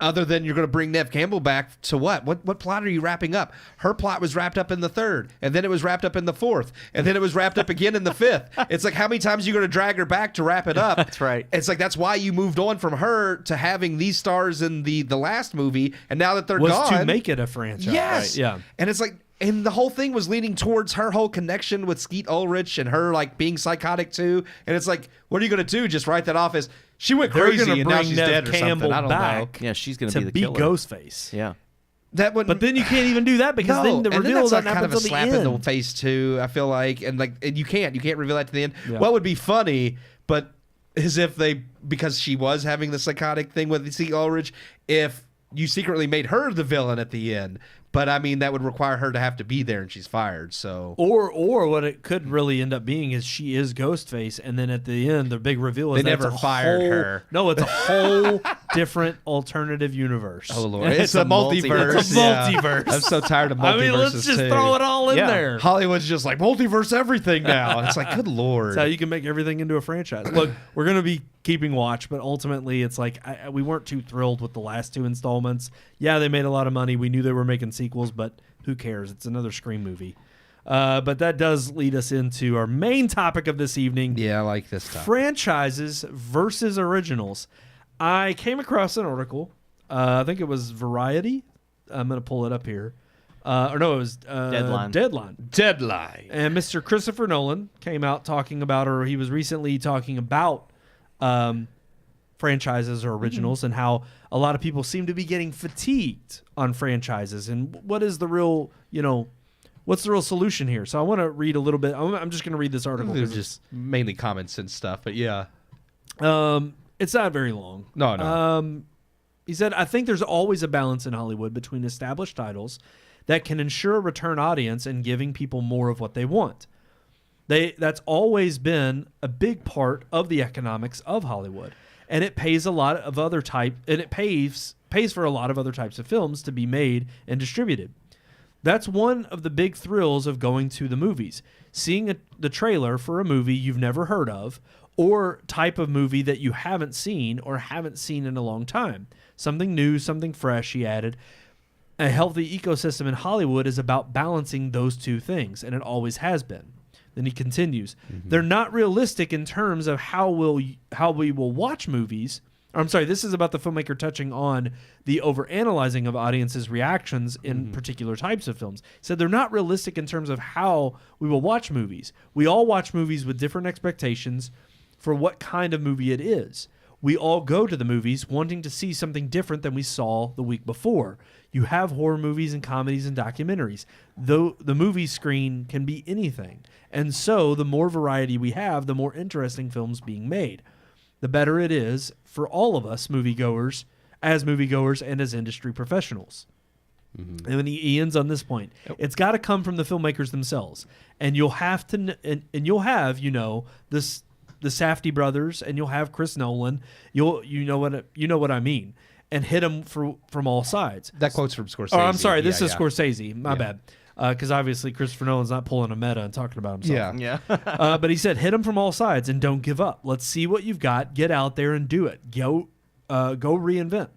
Other than you're going to bring Nev Campbell back to what? What plot are you wrapping up? Her plot was wrapped up in the 3rd, and then it was wrapped up in the 4th, and then it was wrapped up again in the 5th. It's like, how many times are you going to drag her back to wrap it up? That's right. It's like, that's why you moved on from her to having these stars in the last movie, and now that they're gone. To make it a franchise. Yes. Right? Yeah. And it's like, and the whole thing was leading towards her whole connection with Skeet Ulrich and her like being psychotic too. And it's like, what are you going to do? Just write that off as she went They're crazy gonna and now bring she's Nev dead or Campbell something. I don't back know. Yeah, she's going to be the be killer. Ghostface. Yeah. That would, but then you can't even do that because then the and reveal then that's doesn't like kind happen of a till slap the in the end. face too. I feel like, and you can't reveal that to the end. Yeah. What would be funny, but as if because she was having the psychotic thing with Skeet Ulrich, if you secretly made her the villain at the end. But I mean, that would require her to have to be there, and she's fired. So, or what it could really end up being is she is Ghostface, and then at the end, the big reveal is They never it's a fired whole- her. No, it's a whole different alternative universe. Oh Lord, it's a multiverse. It's a multiverse. I'm so tired of multiverses. I mean, let's just throw it all in there. Hollywood's just like multiverse everything now. It's like, good Lord. That's how you can make everything into a franchise. Look, we're going to be keeping watch, but ultimately it's like we weren't too thrilled with the last 2 installments. Yeah, they made a lot of money. We knew they were making sequels, but who cares? It's another Scream movie. But that does lead us into our main topic of this evening. Yeah, I like this topic. Franchises versus originals. I came across an article. I think it was Variety. I'm going to pull it up here. It was Deadline. And Mr. Christopher Nolan came out talking about, or he was recently talking about franchises or originals and how a lot of people seem to be getting fatigued on franchises. And what is the real, what's the real solution here? So I want to read a little bit. I'm just going to read this article. They're just mainly comments and stuff, but yeah. It's not very long. No. He said, I think there's always a balance in Hollywood between established titles that can ensure a return audience and giving people more of what they want. That's always been a big part of the economics of Hollywood. And it pays a lot of other pays for a lot of other types of films to be made and distributed. That's one of the big thrills of going to the movies. Seeing the trailer for a movie you've never heard of, or type of movie that you haven't seen or haven't seen in a long time. Something new, something fresh, he added. A healthy ecosystem in Hollywood is about balancing those two things, and it always has been. Then he continues. They're not realistic in terms of how we will watch movies. I'm sorry, this is about the filmmaker touching on the overanalyzing of audiences' reactions in particular types of films. He said they're not realistic in terms of how we will watch movies. We all watch movies with different expectations for what kind of movie it is. We all go to the movies wanting to see something different than we saw the week before. You have horror movies and comedies and documentaries. Though the movie screen can be anything. And so the more variety we have, the more interesting films being made. The better it is for all of us moviegoers and as industry professionals. And then he ends on this point. It's got to come from the filmmakers themselves. And you'll have to and you'll have, the Safdie brothers, and you'll have Chris Nolan. You know what I mean, and hit them from all sides. That quote's from Scorsese. Oh, I'm sorry, this is Scorsese. My bad, because obviously Christopher Nolan's not pulling a meta and talking about himself. Yeah. But he said, hit them from all sides and don't give up. Let's see what you've got. Get out there and do it. Go reinvent.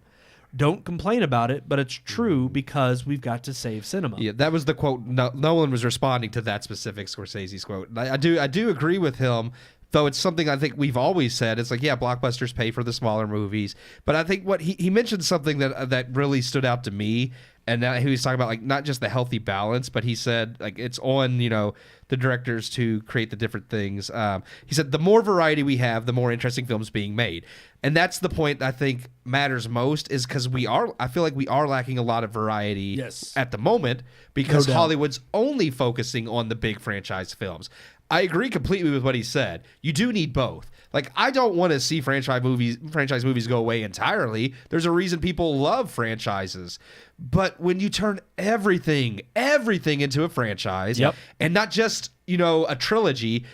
Don't complain about it, but it's true because we've got to save cinema. Yeah, that was the quote. Nolan was responding to that specific Scorsese's quote. I do agree with him. Though it's something I think we've always said. It's like, yeah, blockbusters pay for the smaller movies. But I think what he mentioned something that really stood out to me. And now he was talking about, like, not just the healthy balance, but he said, like, it's on, the directors to create the different things. He said the more variety we have, the more interesting films being made. And that's the point I think matters most, is because I feel like we are lacking a lot of variety at the moment because Hollywood's only focusing on the big franchise films. I agree completely with what he said. You do need both. Like, I don't want to see franchise movies go away entirely. There's a reason people love franchises. But when you turn everything into a franchise, and not just, a trilogy,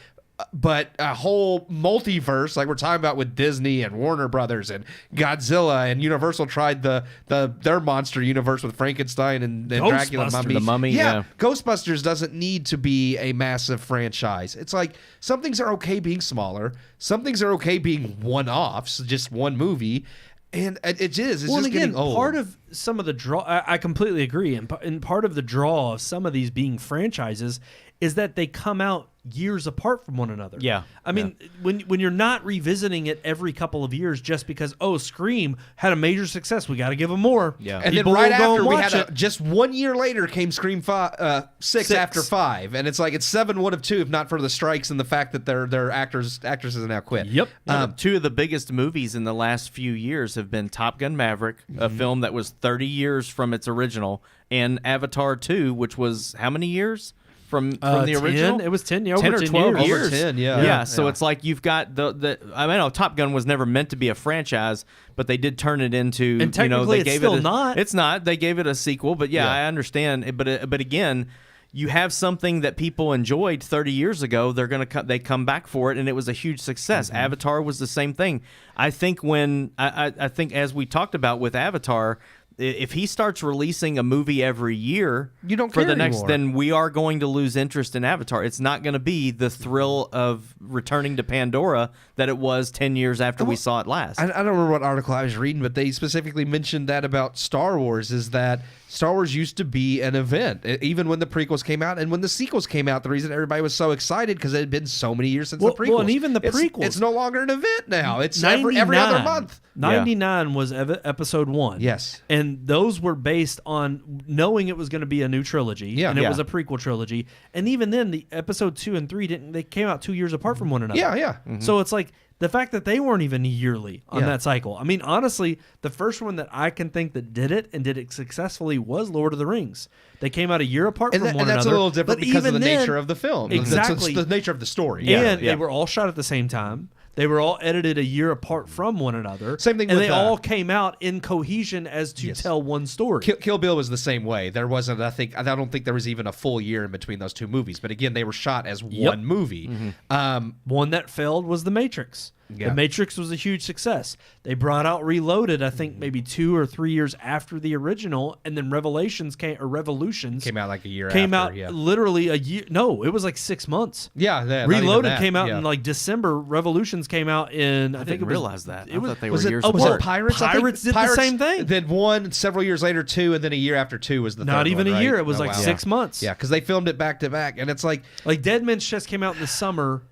but a whole multiverse, like we're talking about with Disney and Warner Brothers and Godzilla, and Universal tried their monster universe with Frankenstein and Dracula, the Mummy. Yeah, Ghostbusters doesn't need to be a massive franchise. It's like some things are okay being smaller, some things are okay being one-offs, just one movie. And it's just getting old. Part of some of the draw, I completely agree, and part of the draw of some of these being franchises is that they come out years apart from one another. Yeah. I mean, when you're not revisiting it every couple of years just because, Scream had a major success, we got to give them more. Yeah. And then right after we had just 1 year later came Scream 6 after 5, and it's like it's 7 would have 2 if not for the strikes and the fact that their actresses have now quit. Yep. Two of the biggest movies in the last few years have been Top Gun Maverick, a film that was 30 years from its original, and Avatar 2, which was how many years? From the original? 10? It was 10, 10 or 12 years. Over 10, yeah. So it's like you've got I know Top Gun was never meant to be a franchise, but they did turn it into, and technically they gave it's still not. It's not. They gave it a sequel, but I understand. But again, you have something that people enjoyed 30 years ago, they come back for it, and it was a huge success. Avatar was the same thing. I think I think as we talked about with Avatar, if he starts releasing a movie every year you don't for care the next, anymore. then we are going to lose interest in Avatar. It's not going to be the thrill of returning to Pandora that it was 10 years after we saw it last. I don't remember what article I was reading, but they specifically mentioned that about Star Wars, is that Star Wars used to be an event, even when the prequels came out and when the sequels came out. The reason everybody was so excited because it had been so many years since the prequels. Well, and even the prequels. It's no longer an event now. It's every other month. 99 was episode 1. Yes. And those were based on knowing it was going to be a new trilogy. Yeah. And it Yeah. was a prequel trilogy. And even then, the episode 2 and 3 they came out 2 years apart from one another. Yeah. So it's like the fact that they weren't even yearly on Yeah. that cycle. I mean, honestly, the first one that I can think that did it and did it successfully was Lord of the Rings. They came out a year apart from one And that's another. a little different but because of the even then- nature of the film. Exactly. It's the nature of the story. And they were all shot at the same time. They were all edited a year apart from one another. Same thing and with, they all came out in cohesion as to tell one story. Kill Bill was the same way. There wasn't, I don't think there was even a full year in between those two movies. But again, they were shot as one movie. One that failed was The Matrix. Yeah. The Matrix was a huge success. They brought out Reloaded, I think maybe 2 or 3 years after the original, and then Revolutions came Came out like a year came after. out Yeah. literally a year. No, it was like 6 months. Yeah, not even Reloaded that. came out Yeah. in like December. Revolutions came out in I think didn't it was, realize that. It I was, thought they Was were it, years was apart. it Pirates? I think Pirates did the same thing. Then one several years later, 2, and then a year after 2 was the Not third even one, a year. right? It was Oh, like wow. 6 months. Yeah, because they filmed it back to back, and it's like Like Dead Man's Chest came out in the summer.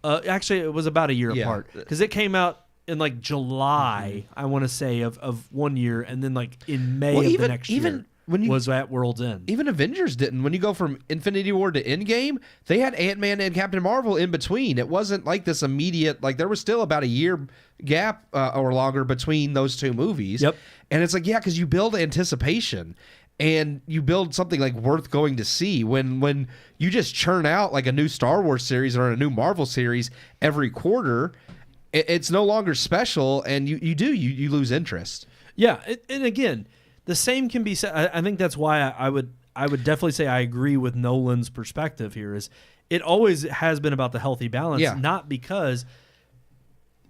Actually, it was about a year apart because it came out in like July, I want to say, of 1 year, and then like in May of the next year was at World's End. Even Avengers didn't. When you go from Infinity War to Endgame, they had Ant-Man and Captain Marvel in between. It wasn't like this immediate, like there was still about a year gap or longer between those two movies. Yep. And it's like, yeah, because you build anticipation and you build something like worth going to see. When you just churn out like a new Star Wars series or a new Marvel series every quarter, it's no longer special, and you lose interest. Yeah, and again, the same can be said. I think that's why I would definitely say I agree with Nolan's perspective here. Is it always has been about the healthy balance, not because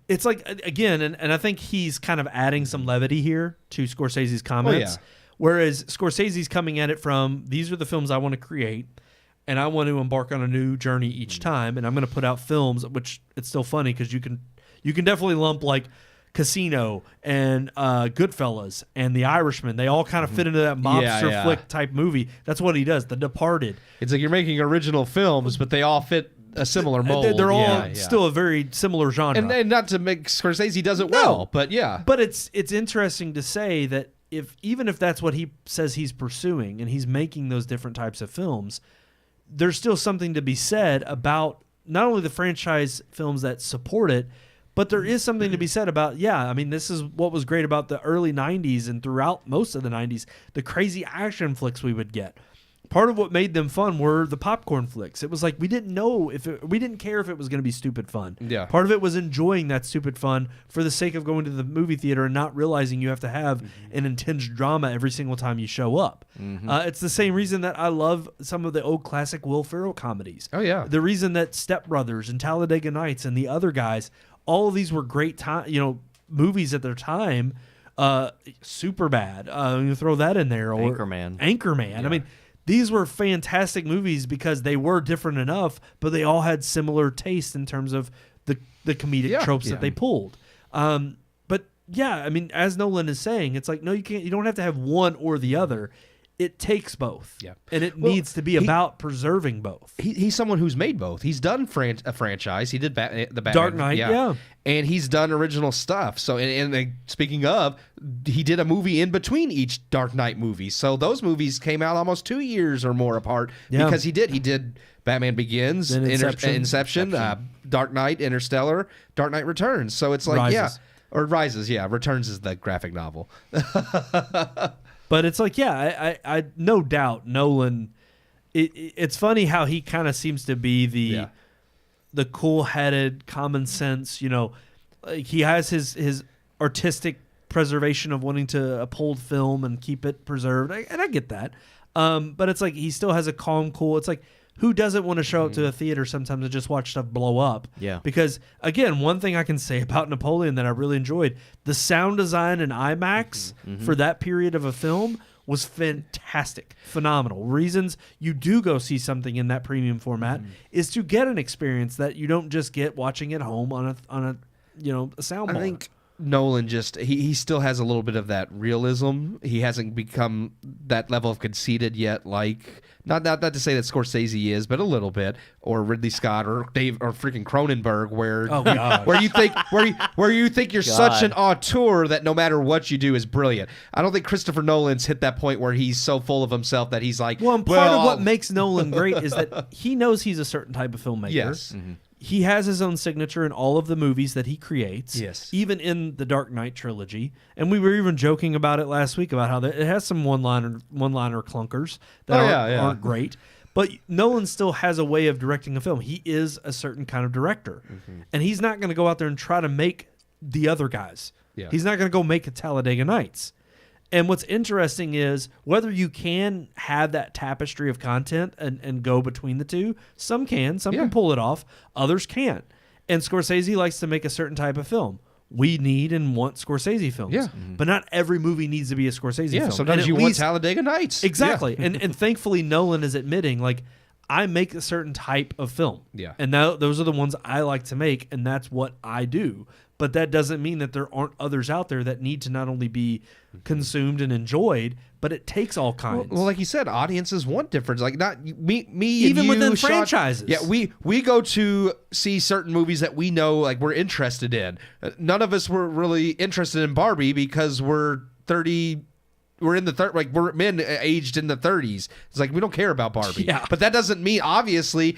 it's like, again, and I think he's kind of adding some levity here to Scorsese's comments. Whereas Scorsese's coming at it from, these are the films I want to create, and I want to embark on a new journey each time, and I'm going to put out films, which it's still funny because you can definitely lump like Casino and Goodfellas and The Irishman. They all kind of fit into that mobster flick type movie. That's what he does. The Departed. It's like you're making original films, but they all fit a similar mold. They're all still a very similar genre. And not to make Scorsese does it well, but yeah. But it's interesting to say that even if that's what he says he's pursuing and he's making those different types of films, there's still something to be said about not only the franchise films that support it, but there is something to be said about, I mean, this is what was great about the early 90s and throughout most of the 90s, the crazy action flicks we would get. Part of what made them fun were the popcorn flicks. It was like we didn't care if it was going to be stupid fun. Yeah. Part of it was enjoying that stupid fun for the sake of going to the movie theater and not realizing you have to have an intense drama every single time you show up. It's the same reason that I love some of the old classic Will Ferrell comedies. Oh, yeah. The reason that Step Brothers and Talladega Nights and the other guys, all of these were great movies at their time. Superbad, you throw that in there, or Anchorman. Yeah. I mean, these were fantastic movies because they were different enough, but they all had similar taste in terms of the comedic tropes that they pulled. But I mean, as Nolan is saying, it's like, no, you can't. You don't have to have one or the other. It takes both, and it needs to be about preserving both. He's someone who's made both. He's done a franchise. He did the Batman, Dark Knight, and he's done original stuff. So, and speaking of, he did a movie in between each Dark Knight movie. So those movies came out almost 2 years or more apart because he did Batman Begins, Then Inception, Dark Knight, Interstellar, Dark Knight Returns. So it's like Rises. or Rises, Returns is the graphic novel. But it's like, I no doubt Nolan. It's funny how he kind of seems to be the cool-headed, common sense. Like he has his artistic preservation of wanting to uphold film and keep it preserved, and I get that. But it's like he still has a calm, cool. It's like, who doesn't want to show up to a theater sometimes and just watch stuff blow up? Yeah. Because, again, one thing I can say about Napoleon that I really enjoyed, the sound design in IMAX for that period of a film was fantastic, phenomenal. Reasons you do go see something in that premium format is to get an experience that you don't just get watching at home on a sound bar. I think Nolan just he still has a little bit of that realism. He hasn't become that level of conceited yet, like not to say that Scorsese is, but a little bit, or Ridley Scott or Dave or freaking Cronenberg, where where you think you're such an auteur that no matter what you do is brilliant. I don't think Christopher Nolan's hit that point where he's so full of himself that he's like, and part of what makes Nolan great is that he knows he's a certain type of filmmaker. Yes. He has his own signature in all of the movies that he creates. Yes. Even in the Dark Knight trilogy. And we were even joking about it last week about how it has some one-liner clunkers that aren't great. But Nolan still has a way of directing a film. He is a certain kind of director. And he's not going to go out there and try to make the other guys. Yeah. He's not going to go make a Talladega Nights. And what's interesting is whether you can have that tapestry of content and go between the two. Some can pull it off. Others can't. And Scorsese likes to make a certain type of film. We need and want Scorsese films. Yeah. But not every movie needs to be a Scorsese film. Yeah, sometimes you want Talladega Nights. Exactly. Yeah. And thankfully Nolan is admitting, like, I make a certain type of film. Yeah. And those are the ones I like to make, and that's what I do. But that doesn't mean that there aren't others out there that need to not only be consumed and enjoyed, but it takes all kinds. Well, like you said, audiences want difference. Like not me, even and you, within Sean, franchises. Yeah, we go to see certain movies that we know, like we're interested in. None of us were really interested in Barbie because we're 30. We're in the like we're men aged in the 30s. It's like we don't care about Barbie. Yeah. But that doesn't mean obviously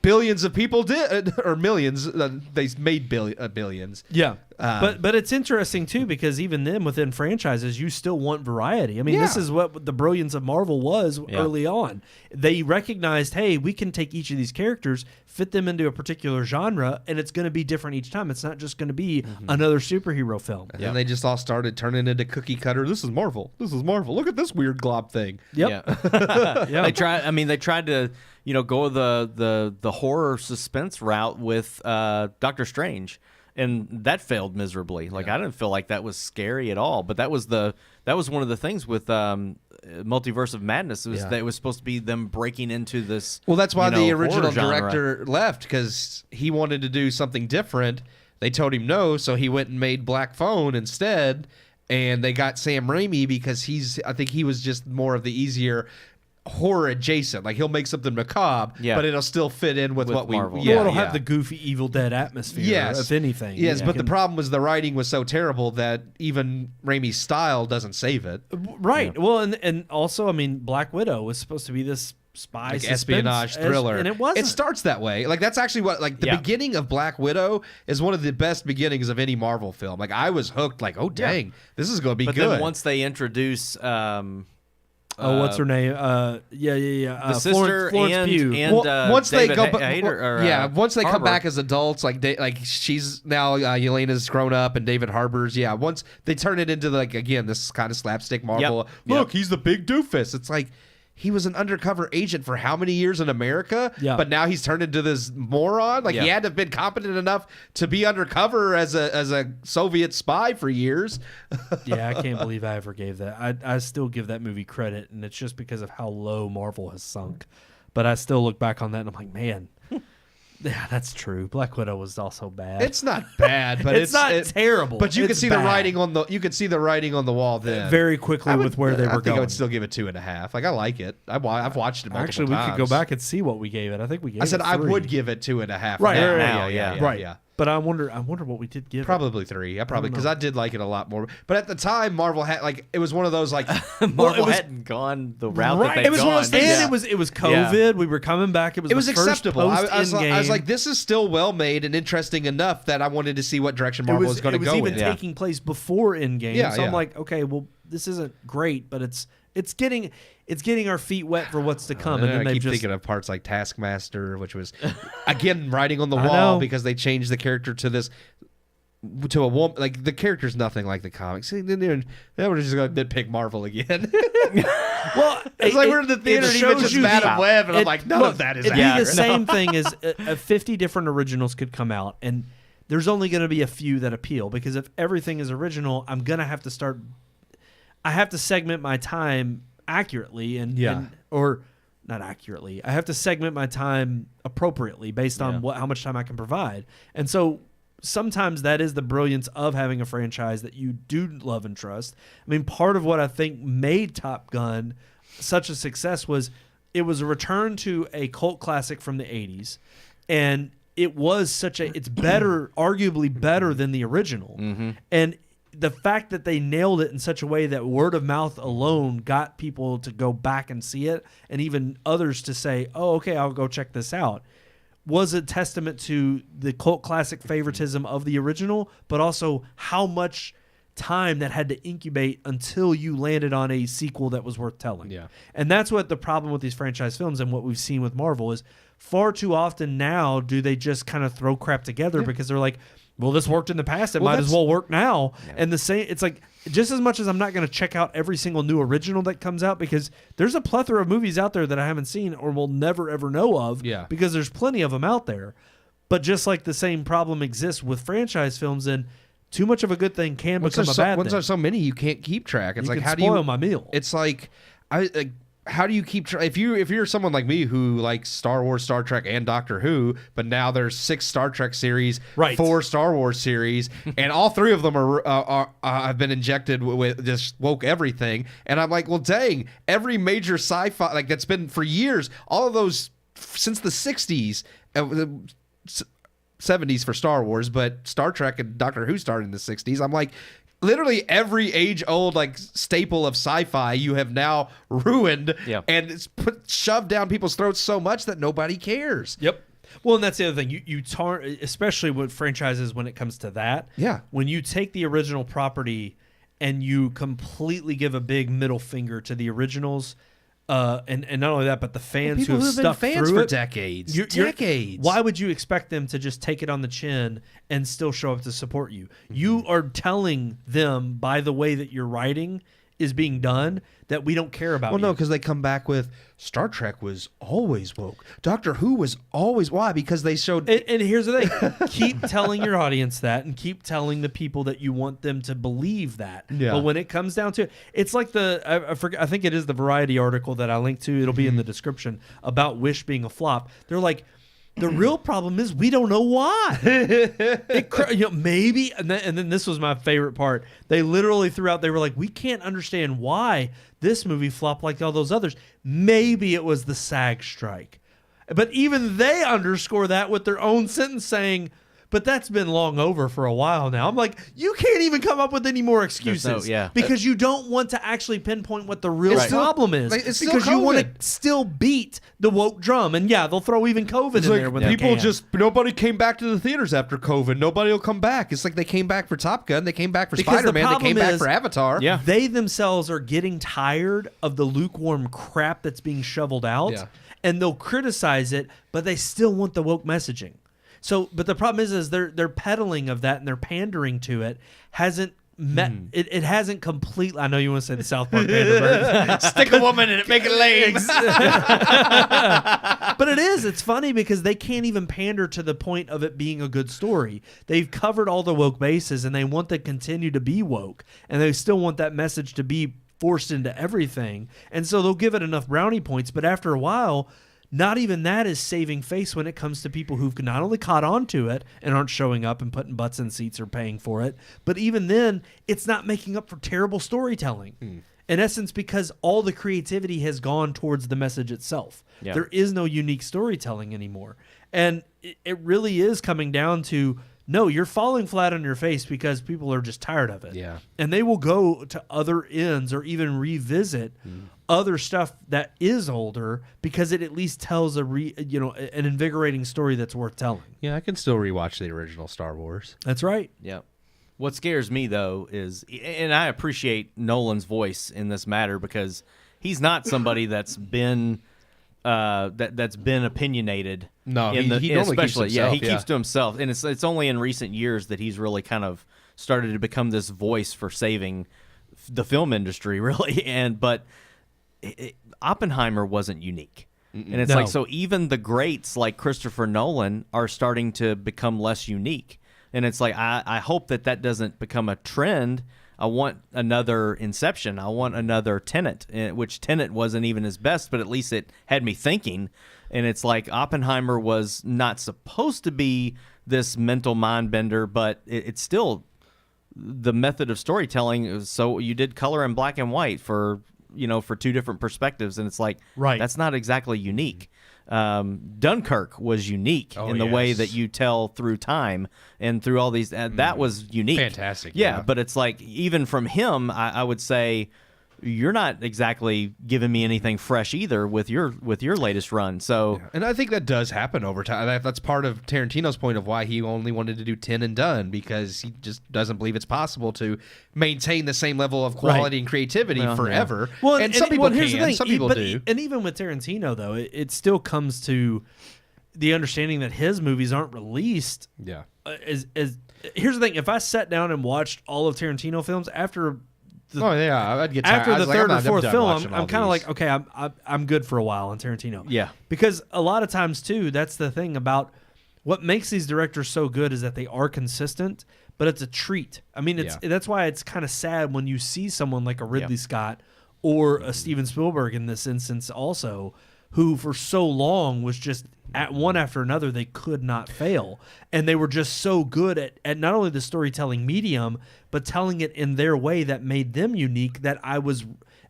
billions of people did, or millions. They made billions. Yeah. But it's interesting too, because even then within franchises you still want variety. I mean, this is what the brilliance of Marvel was early on. They recognized, hey, we can take each of these characters, fit them into a particular genre, and it's going to be different each time. It's not just going to be another superhero film. And then they just all started turning into cookie cutter. This is Marvel. Look at this weird glob thing. Yep. Yeah. They tried to go the horror suspense route with Doctor Strange. And that failed miserably. Like I didn't feel like that was scary at all. But that was one of the things with Multiverse of Madness was that it was supposed to be them breaking into this. Well, that's why the original genre. director left, because he wanted to do something different. They told him no, so he went and made Black Phone instead. And they got Sam Raimi because I think he was just more of the easier horror adjacent. Like he'll make something macabre, but it'll still fit in with what Marvel. It'll have the goofy Evil Dead atmosphere, if anything. Yes, but the problem was the writing was so terrible that even Raimi's style doesn't save it. Right. Yeah. Well, and also, I mean, Black Widow was supposed to be this spy like espionage thriller, and it wasn't. It starts that way. Like that's actually what the beginning of Black Widow is one of the best beginnings of any Marvel film. Like I was hooked. Like, oh dang, this is going to be good. But then once they introduce. What's her name? The sister Florence Pugh. and once David they go, once they come back as adults, like she's now Yelena's grown up and David Harbour's. Yeah, once they turn it into like again this kind of slapstick Marvel. Look, he's the big doofus. It's like he was an undercover agent for how many years in America? Yeah. But now he's turned into this moron. Like he had to have been competent enough to be undercover as a Soviet spy for years. Yeah, I can't believe I ever gave that. I still give that movie credit, and it's just because of how low Marvel has sunk. But I still look back on that and I'm like, man, yeah, that's true. Black Widow was also bad. It's not bad, but it's not terrible. But you can see bad. the writing on the wall then very quickly with where they were going. I think I would still give it 2.5. Like I like it. I've watched it multiple Actually, times. we could go back and see what we gave it. I think we gave. I said it 3. I would give it 2.5. Right. Yeah. But I wonder what we did give. Probably 3. Because I did like it a lot more. But at the time, Marvel had it was one of those like Marvel hadn't gone the route that they've it was gone. One of those things, and it was COVID. Yeah. We were coming back. It was acceptable. I was like, like, this is still well made and interesting enough that I wanted to see what direction Marvel was going to go in. It was even taking place before Endgame. Yeah, so I'm like, okay, well, this isn't great, but it's getting our feet wet for what's to come. And then I keep thinking of parts like Taskmaster, which was again writing on the wall because they changed the character to this to a woman, like the character's nothing like the comics. See, then we're just going to nitpick Marvel again. Well, it's like we're in the theater and he mentions Madam Web, and I'm like, none of that is it'd accurate. be the same thing as 50 different originals could come out, and there's only going to be a few that appeal, because if everything is original, I'm going to have to I have to segment my time accurately or not accurately. I have to segment my time appropriately based on how much time I can provide. And so sometimes that is the brilliance of having a franchise that you do love and trust. I mean, part of what I think made Top Gun such a success was it was a return to a cult classic from the 80s, and it was it's better, arguably better than the original. Mm-hmm. And the fact that they nailed it in such a way that word of mouth alone got people to go back and see it, and even others to say, oh, okay, I'll go check this out, was a testament to the cult classic favoritism of the original, but also how much time that had to incubate until you landed on a sequel that was worth telling. Yeah. And that's what the problem with these franchise films and what we've seen with Marvel is, far too often now do they just kind of throw crap together because they're like, well, this worked in the past, it might as well work now. Yeah. And the same, it's like, just as much as I'm not going to check out every single new original that comes out, because there's a plethora of movies out there that I haven't seen or will never ever know of, because there's plenty of them out there. But just like the same problem exists with franchise films, and too much of a good thing can become a bad thing. Once there's so many, you can't keep track. It's you like, can how do you spoil my meal? It's like, how do you keep track? If you're someone like me who likes Star Wars, Star Trek, and Doctor Who, but now there's 6 Star Trek series, 4 Star Wars series, and all 3 of them are have been injected with just woke everything, and I'm like, well, dang, every major sci-fi like that's been for years, all of those since the 60s. 70s for Star Wars, but Star Trek and Doctor Who started in the 60s. I'm like, literally every age-old like staple of sci-fi you have now ruined, and it's shoved down people's throats so much that nobody cares. Yep. Well, and that's the other thing. You especially with franchises when it comes to that. Yeah. When you take the original property and you completely give a big middle finger to the originals, and not only that, but the fans who have stuck through for it, decades. Decades. Why would you expect them to just take it on the chin and still show up to support you? Mm-hmm. You are telling them by the way that your writing is being done that we don't care about. Well, no, because they come back with Star Trek was always woke. Doctor Who was always why? Because they showed. And here's the thing: keep telling your audience that, and keep telling the people that you want them to believe that. Yeah. But when it comes down to it, it's like I think it is the Variety article that I linked to. It'll be in the description about Wish being a flop. They're like, the real problem is we don't know why. Maybe, and then this was my favorite part. They literally threw out, they were like, we can't understand why this movie flopped like all those others. Maybe it was the SAG strike. But even they underscore that with their own sentence saying, but that's been long over for a while now. I'm like, you can't even come up with any more excuses. Because you don't want to actually pinpoint what the real problem is. It's still because COVID. You want to still beat the woke drum. And they'll throw even COVID in there when people they can. nobody came back to the theaters after COVID. Nobody will come back. It's like they came back for Top Gun. They came back for Spider-Man. They came back for Avatar. Yeah. They themselves are getting tired of the lukewarm crap that's being shoveled out. Yeah. And they'll criticize it, but they still want the woke messaging. So, but the problem is their peddling of that and their pandering to it hasn't met. It hasn't completely. I know you want to say the South Park Vanderbilt. Stick a woman in it, make it lame. But it is. It's funny because they can't even pander to the point of it being a good story. They've covered all the woke bases, and they want to continue to be woke, and they still want that message to be forced into everything. And so they'll give it enough brownie points, but after a while, not even that is saving face when it comes to people who've not only caught on to it and aren't showing up and putting butts in seats or paying for it, but even then, it's not making up for terrible storytelling. In essence, because all the creativity has gone towards the message itself. Yeah. There is no unique storytelling anymore. And it really is coming down to, no, you're falling flat on your face because people are just tired of it. Yeah. And they will go to other ends or even revisit other stuff that is older because it at least tells an invigorating story that's worth telling. Yeah, I can still rewatch the original Star Wars. That's right. Yeah. What scares me, though, is, and I appreciate Nolan's voice in this matter because he's not somebody that's been that's been opinionated. No, he normally keeps especially himself, he keeps to himself, and it's only in recent years that he's really kind of started to become this voice for saving the film industry, really. But Oppenheimer wasn't unique. And it's like, so even the greats like Christopher Nolan are starting to become less unique. And it's like, I hope that doesn't become a trend. I want another Inception. I want another Tenet, which Tenet wasn't even his best, but at least it had me thinking. And it's like Oppenheimer was not supposed to be this mental mind bender, but it's still the method of storytelling. So you did color in black and white for two different perspectives, and it's like, that's not exactly unique. Dunkirk was unique in the way that you tell through time and through all these. That was unique, fantastic. Yeah, but it's like, even from him, I would say, you're not exactly giving me anything fresh either with your latest run. So, and I think that does happen over time. That's part of Tarantino's point of why he only wanted to do 10 and done, because he just doesn't believe it's possible to maintain the same level of quality and creativity forever. Yeah. Well, and some people here's can, the thing. some people do. And even with Tarantino, though, it still comes to the understanding that his movies aren't released. Yeah. Here's the thing: if I sat down and watched all of Tarantino films after. I'd get tired. After the third or fourth film, I'm kind of like, okay, I'm good for a while on Tarantino. Yeah. Because a lot of times, too, that's the thing about what makes these directors so good is that they are consistent, but it's a treat. I mean, that's why it's kind of sad when you see someone like a Ridley Scott or a Steven Spielberg in this instance also, who for so long was just at one after another, they could not fail. And they were just so good at not only the storytelling medium, but telling it in their way that made them unique, that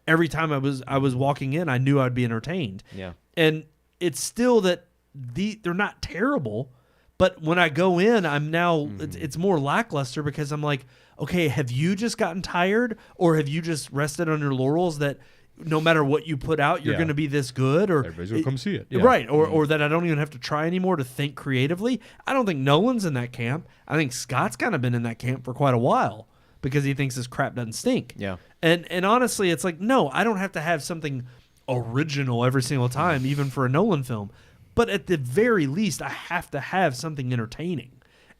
every time I was walking in, I knew I'd be entertained. Yeah. And it's still that they're not terrible, but when I go in, I'm now, it's more lackluster, because I'm like, okay, have you just gotten tired, or have you just rested on your laurels that no matter what you put out, you're going to be this good, or everybody's gonna come see it, right? Or that I don't even have to try anymore to think creatively. I don't think Nolan's in that camp. I think Scott's kind of been in that camp for quite a while, because he thinks his crap doesn't stink. Yeah. And honestly, it's like, no, I don't have to have something original every single time, even for a Nolan film. But at the very least, I have to have something entertaining.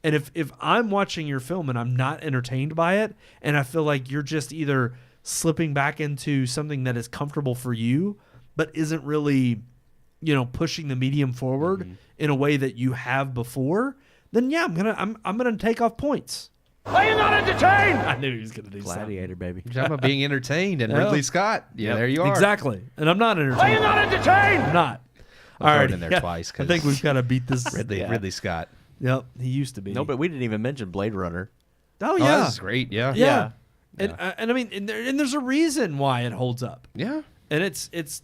And if I'm watching your film and I'm not entertained by it, and I feel like you're just either slipping back into something that is comfortable for you, but isn't really, pushing the medium forward in a way that you have before, then I'm gonna take off points. Are you not entertained? I knew he was gonna do Gladiator, baby. You're talking about being entertained, and Ridley Scott. Yeah, there you are. Exactly. And I'm not entertained. Are you not entertained? I'm not. All right, in there twice. I think we've got to beat this. Ridley Scott. Yep, he used to be. No, but we didn't even mention Blade Runner. Oh yeah, this is great. Yeah. And I mean, and there's a reason why it holds up. Yeah. And it's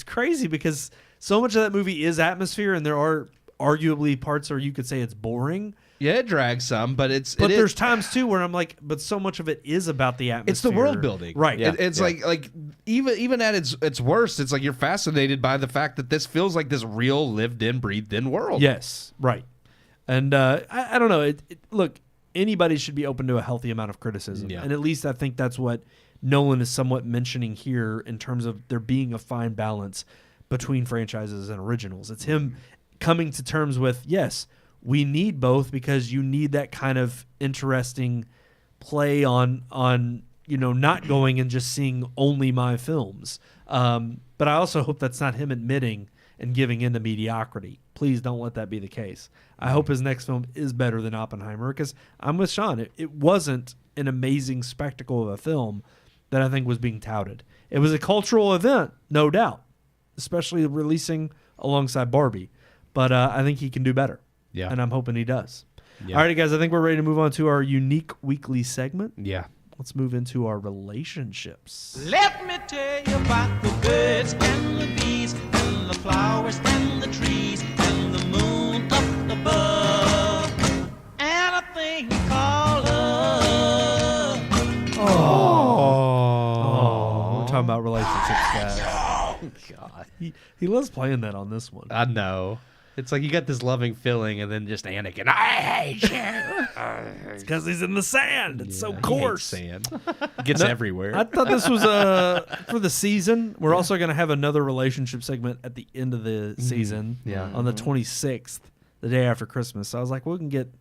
crazy, because so much of that movie is atmosphere, and there are arguably parts where you could say it's boring. Yeah, it drags some, but there's times too where I'm like, but so much of it is about the atmosphere. It's the world building, right? Yeah. It's like even at its worst, it's like you're fascinated by the fact that this feels like this real, lived in, breathed in world. Yes, right. And I don't know. Look, anybody should be open to a healthy amount of criticism, and at least I think that's what Nolan is somewhat mentioning here, in terms of there being a fine balance between franchises and originals. It's him coming to terms with, yes, we need both, because you need that kind of interesting play on not going and just seeing only my films. But I also hope that's not him admitting and giving in to mediocrity. Please don't let that be the case. I hope his next film is better than Oppenheimer, because I'm with Sean. It wasn't an amazing spectacle of a film that I think was being touted. It was a cultural event, no doubt, especially releasing alongside Barbie. But I think he can do better. Yeah. And I'm hoping he does. Yeah. All right, guys, I think we're ready to move on to our unique weekly segment. Yeah. Let's move into our relationships. Let me tell you about the birds and the bees and the flowers and the trees and the moon up above and a thing called love. Oh. We're talking about relationships, guys. God. He loves playing that on this one. I know. It's like you got this loving feeling, and then just Anakin. I hate you. It's because he's in the sand. It's so coarse. Sand gets everywhere. I thought this was for the season. We're also going to have another relationship segment at the end of the season. Yeah. On the 26th, the day after Christmas. So I was like, we can get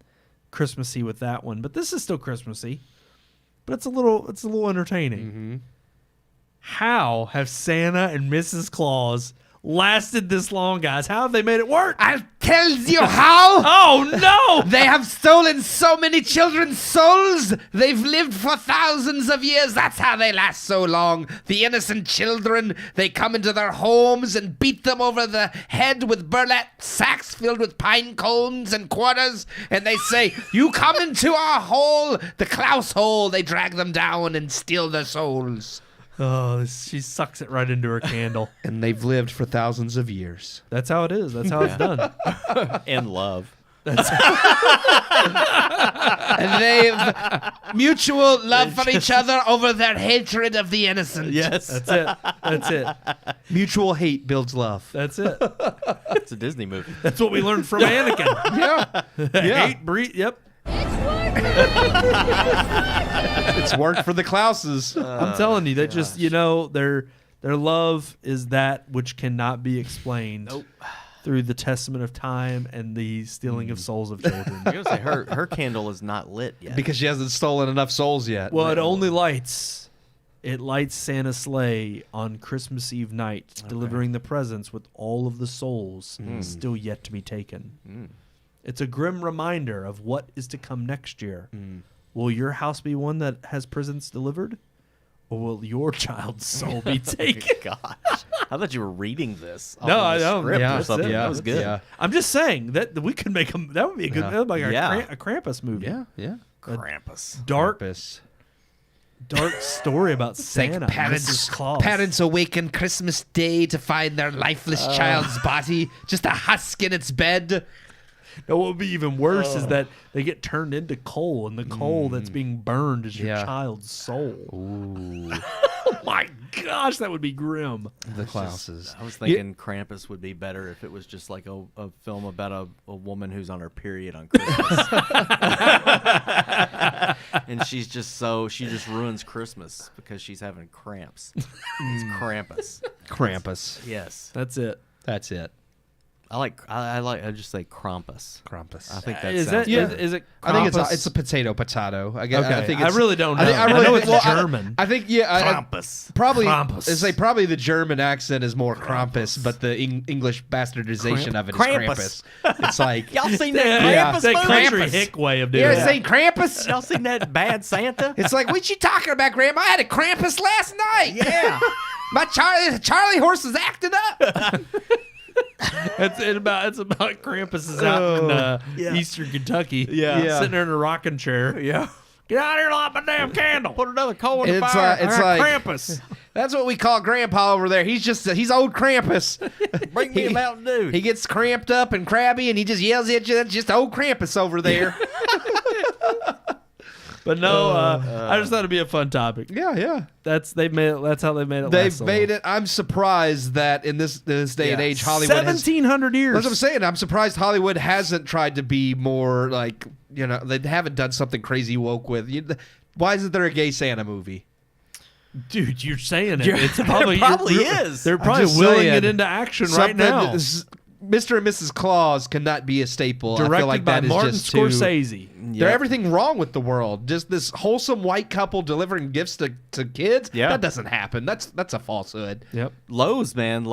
Christmassy with that one, but this is still Christmassy. But it's a little entertaining. How have Santa and Mrs. Claus lasted this long, guys? How have they made it work? I'll tell you how. Oh no! They have stolen so many children's souls. They've lived for thousands of years. That's how they last so long. The innocent children, they come into their homes and beat them over the head with burlap sacks filled with pine cones and quarters. And they say, you come into our hole, the Klaus hole. They drag them down and steal their souls. Oh, she sucks it right into her candle. And they've lived for thousands of years. That's how it is. That's how it's done. And love. And they've mutual love for each other over their hatred of the innocent. Yes. That's it. That's it. Mutual hate builds love. That's it. It's a Disney movie. That's what we learned from Anakin. Yeah. Hate, breed. Yep. It's worked for the Klauses. I'm telling you, that just their love is that which cannot be explained through the testament of time and the stealing of souls of children. I'm gonna say her candle is not lit yet. Because she hasn't stolen enough souls yet. Well, it only lights. It lights Santa's sleigh on Christmas Eve night, delivering the presents with all of the souls still yet to be taken. It's a grim reminder of what is to come next year. Will your house be one that has presents delivered? Or will your child's soul be taken? Gosh, I thought you were reading this. No, off I of the don't. script Yeah, or that's something. it. That was good. Yeah. I'm just saying that we could make them. That would be a good. Yeah. That would be like Yeah. a Krampus movie. Yeah. Krampus. Dark Krampus. story about Santa. Mrs. Claus. Parents awaken Christmas Day to find their lifeless child's body, just a husk in its bed. No, what would be even worse is that they get turned into coal, and the coal that's being burned is your Yeah. child's soul. Ooh. Oh my gosh, that would be grim. The Klauses. I was thinking Krampus would be better if it was just like a film about a woman who's on her period on Christmas. And she just ruins Christmas because she's having cramps. It's Krampus. Krampus. Yes. That's it. That's it. I just say Krampus. Krampus. I think that Is sounds that Yeah. better. is it? I think Krampus? it's a potato. I guess. Okay. I think I it's, really don't know. I I know it's well, German. I think Krampus. probably. Krampus. Say probably the German accent is more Krampus, but the English bastardization of it is Krampus. Krampus. It's like Y'all seen that Yeah, Krampus that movie? country Krampus. hick way of doing you're it. saying Krampus. Y'all seen that Bad Santa? It's like, what you talking about, Grandma? I had a Krampus last night. Yeah. My Charlie horse is acting up. It's about Krampus is out in Eastern Kentucky. Yeah. Sitting there in a rocking chair. Yeah. Get out here and light my damn candle. Put another coal in the It's fire. it's I got like Krampus. that's what we call Grandpa over there. He's old Krampus. Bring me a Mountain Dew. He gets cramped up and crabby, and he just yells at you. That's just old Krampus over there. But no, I just thought it'd be a fun topic. Yeah. That's how they made it. Last They've so made long. it. I'm surprised that in this day and age, Hollywood has. 1,700 years. That's what I'm saying. I'm surprised Hollywood hasn't tried to be more like, they haven't done something crazy woke with. Why isn't there a gay Santa movie? Dude, you're saying it. It's probably, There probably is. They're probably just willing saying. it into action right Something now. that is- Mr. and Mrs. Claus cannot be a staple. I Directed feel like by that is Martin just Scorsese. They're everything wrong with the world. Just this wholesome white couple delivering gifts to kids. Yeah. That doesn't happen. That's a falsehood. Yep. Lowe's, man.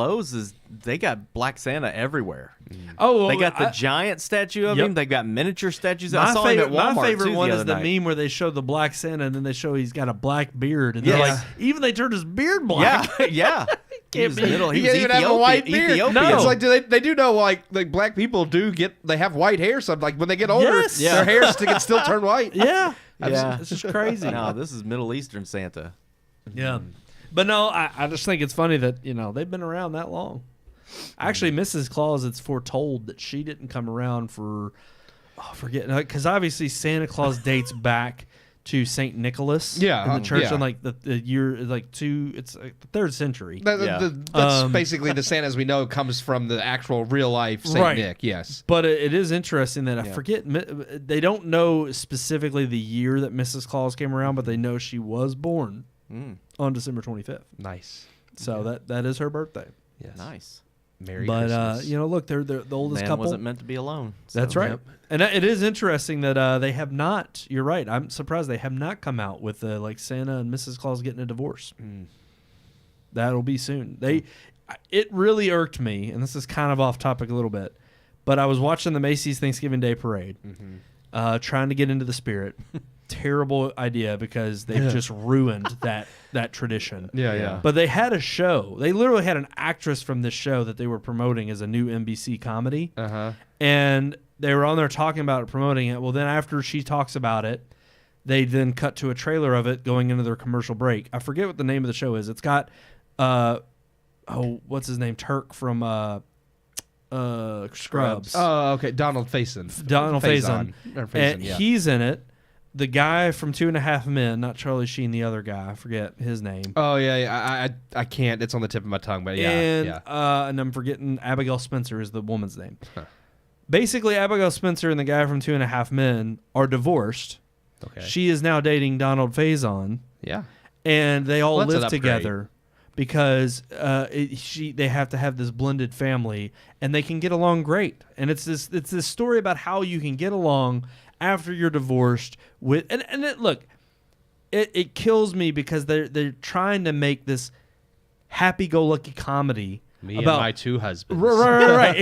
They got Black Santa everywhere. Oh, They got the giant statue of Yep. him. They got miniature statues. I saw him at Walmart my favorite too, one the is other the night. meme where they show the Black Santa and then they show he's got a black beard and they're Yes. like, even they turned his beard black. Yeah, yeah. He was be- middle. He You was can't even have a white beard. Ethiopian. No. It's like they do know like black people they have white hair. So like when they get older, Yes. Yeah. their hair can still turn white. Yeah. Yeah. It's just crazy. No, this is Middle Eastern Santa. Yeah. But no, I just think it's funny that, they've been around that long. Actually, Mrs. Claus, it's foretold that she didn't come around for, because obviously Santa Claus dates back to Saint Nicholas in the church in like the year it's like the 3rd century. That's basically the Santa as we know comes from the actual real life Saint Nick. Yes, but it is interesting that I forget they don't know specifically the year that Mrs. Claus came around, but they know she was born on December 25th. Nice. So that is her birthday. Yes. Nice. Merry But Christmas. look, they're the oldest Man couple. wasn't meant to be alone. So. That's right. And it is interesting that they have not. You're right. I'm surprised they have not come out with like Santa and Mrs. Claus getting a divorce. That'll be soon. It really irked me, and this is kind of off topic a little bit, but I was watching the Macy's Thanksgiving Day Parade, trying to get into the spirit. Terrible idea because they've just ruined that tradition. Yeah. But they had a show. They literally had an actress from this show that they were promoting as a new NBC comedy. And they were on there talking about it, promoting it. Well, then after she talks about it, they then cut to a trailer of it going into their commercial break. I forget what the name of the show is. It's got, what's his name? Turk from Scrubs. Oh, okay. Donald Faison. Donald Faison. And Yeah. he's in it. The guy from 2.5 Men, not Charlie Sheen, the other guy, I forget his name. Oh yeah. I can't. It's on the tip of my tongue, but yeah. And I'm forgetting Abigail Spencer is the woman's name. Basically, Abigail Spencer and the guy from 2.5 Men are divorced. Okay. She is now dating Donald Faison. Yeah. And they all That's an live upgrade. together because they have to have this blended family, and they can get along great. And it's this story about how you can get along after you're divorced with it kills me because they're trying to make this happy-go-lucky comedy Me about and my 2 husbands. right.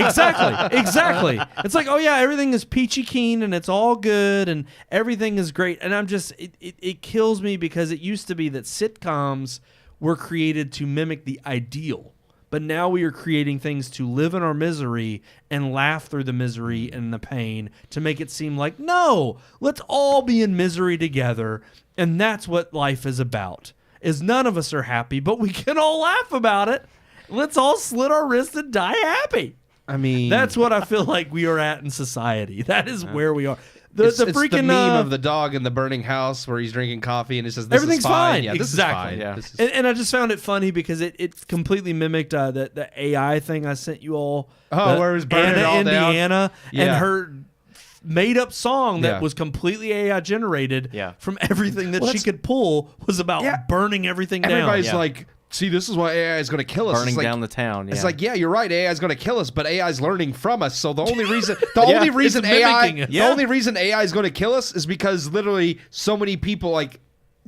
Exactly. It's like, oh yeah, everything is peachy keen and it's all good and everything is great. And I'm just, it kills me because it used to be that sitcoms were created to mimic the ideal. But now we are creating things to live in our misery and laugh through the misery and the pain to make it seem like, no, let's all be in misery together. And that's what life is about, is none of us are happy, but we can all laugh about it. Let's all slit our wrists and die happy. I mean, That's what I feel like we are at in society. That is where we are. it's freaking the meme of the dog in the burning house where he's drinking coffee and it says, "This everything's is fine." fine. Yeah, Exactly. This is fine. And I just found it funny because it completely mimicked the AI thing I sent you all. Oh, where it was burning Anna, it all down? Indiana, Yeah. and her made up song that Yeah. was completely AI generated from everything that Well, she that's- could pull was about burning everything down. Everybody's like, "See, this is why AI is going to kill us." Burning It's like, down the town. It's like, yeah, you're right. AI is going to kill us, but AI is learning from us. So the only reason, only reason it's AI, mimicking us. the only reason AI is going to kill us is because literally so many people like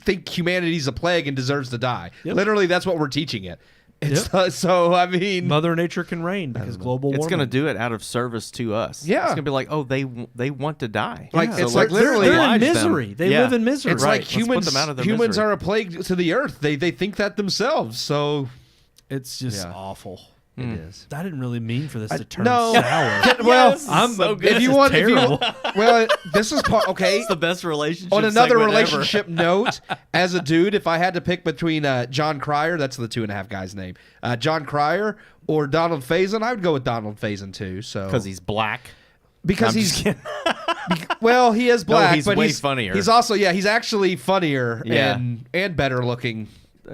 think humanity's a plague and deserves to die. Yep. Literally, that's what we're teaching it. It's so I mean, Mother Nature can reign because global warming. it's going to do it out of service to us. Yeah. It's going to be like, oh, they want to die. Like, So it's like literally they're in oblige them. misery. They Yeah. live in misery. it's Right. like Let's put humans. them out of their Humans misery. are a plague to the earth. They think that themselves. So It's just Yeah. awful. it is. I didn't really mean for this to turn no. sour. Well, I'm so good. if you This is want, if you terrible. well, this is part. Okay, It's the best relationship. on another segment relationship note, as a dude, if I had to pick between John Cryer, that's the 2.5 guy's name, John Cryer or Donald Faison, I would go with Donald Faison too. So because he's black. because I'm he's just well, he is black, he's but way he's funnier. He's also he's actually funnier Yeah. and better looking.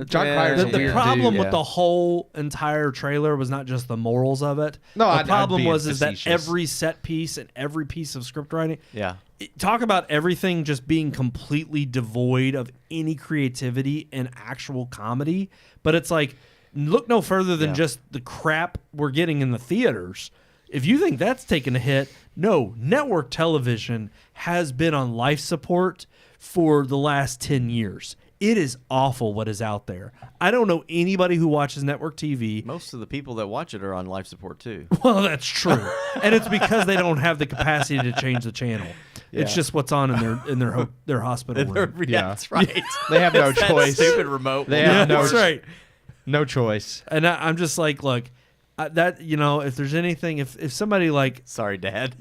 John Yeah, Cryer's a The weird problem dude. with the whole entire trailer was not just the morals of it. No, the I'd problem be was is that facetious. every set piece and every piece of script writing. Yeah. Talk about everything just being completely devoid of any creativity and actual comedy. But it's like, look no further than just the crap we're getting in the theaters. If you think that's taken a hit, no, network television has been on life support for the last 10 years. It is awful what is out there. I don't know anybody who watches network TV. Most of the people that watch it are on life support too. Well, that's true. And it's because they don't have the capacity to change the channel. It's just what's on in their hospital room. Yeah, that's right. They have no It's that choice. Stupid remote. They Yeah, have no that's right. No choice. And I'm just like, look, that, if there's anything, if somebody like Sorry, Dad.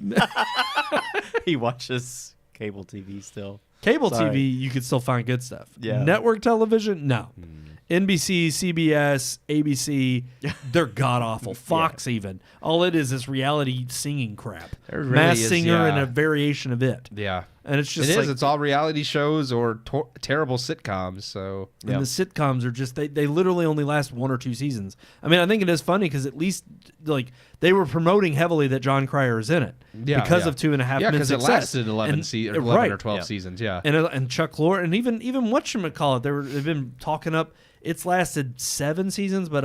He watches cable TV still. cable Sorry. TV, you could still find good stuff. Yeah. Network television, no. NBC, CBS, ABC, they're god awful. Fox even. All it is reality singing crap. There really Mass is, Singer yeah. and a variation of it. Yeah. And it's just It's all reality shows or terrible sitcoms. So and the sitcoms are just they literally only last 1 or 2 seasons. I mean, I think it is funny because at least like they were promoting heavily that John Cryer is in it because of 2.5 Men because it success. lasted 11 or 12 seasons. Yeah, and Chuck Lorre and even whatchamacallit, they've been talking up. It's lasted 7 seasons, but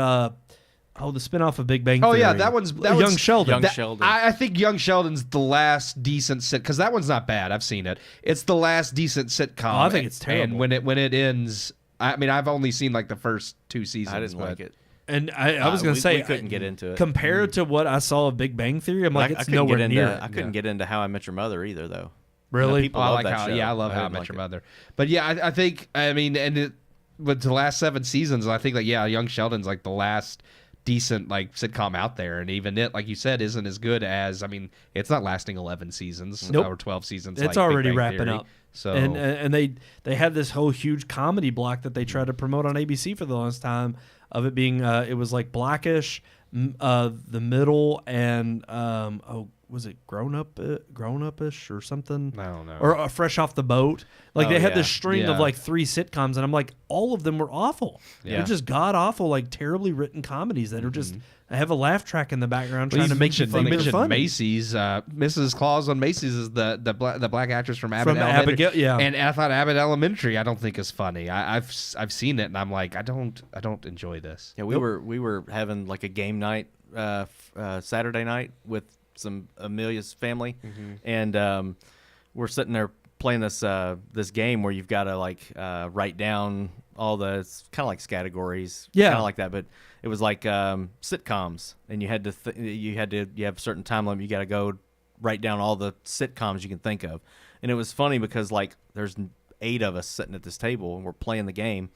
the spinoff of Big Bang Theory. Oh yeah, that one's Young Sheldon. Sheldon. I think Young Sheldon's the last decent because that one's not bad. I've seen it. It's the last decent sitcom. Oh, I think it's terrible. And when it ends, I mean, I've only seen like the first 2 seasons. I didn't like it. And I was going to say, we couldn't get into it. Compared to what I saw of Big Bang Theory, I'm like, it's nowhere near it. I couldn't get into How I Met Your Mother either, though. Really? People I love like that how. show. Yeah, I love How I Met Your Mother. But yeah, I think with the last 7 seasons, I think Young Sheldon's like the last decent like sitcom out there, and even it, like you said, isn't as good as. I mean, it's not lasting 11 seasons or 12 seasons. It's like already Big Bang wrapping Theory. up. So and they had this whole huge comedy block that they tried to promote on ABC for the longest time of it being it was like Blackish, The Middle, and was it Grown Up-ish or something? I don't know. Or Fresh Off the Boat. Like they had this string of Yeah. like 3 sitcoms, and I'm like, all of them were awful. Yeah. They're just god awful, like terribly written comedies that are just have a laugh track in the background trying to make you think they're funny. Macy's, Mrs. Claus on Macy's is the black actress from Abbott From Elementary. Abigail, yeah. And I thought Abbott Elementary I don't think is funny. I've seen it and I'm like I don't enjoy this. Yeah, we were having like a game night Saturday night with some Amelia's family, and we're sitting there playing this game where you've got to like write down all the it's kind of like categories, kind of like that, but it was like sitcoms, and you had to you have a certain time limit. You got to go write down all the sitcoms you can think of, and it was funny because like there's 8 of us sitting at this table and we're playing the game.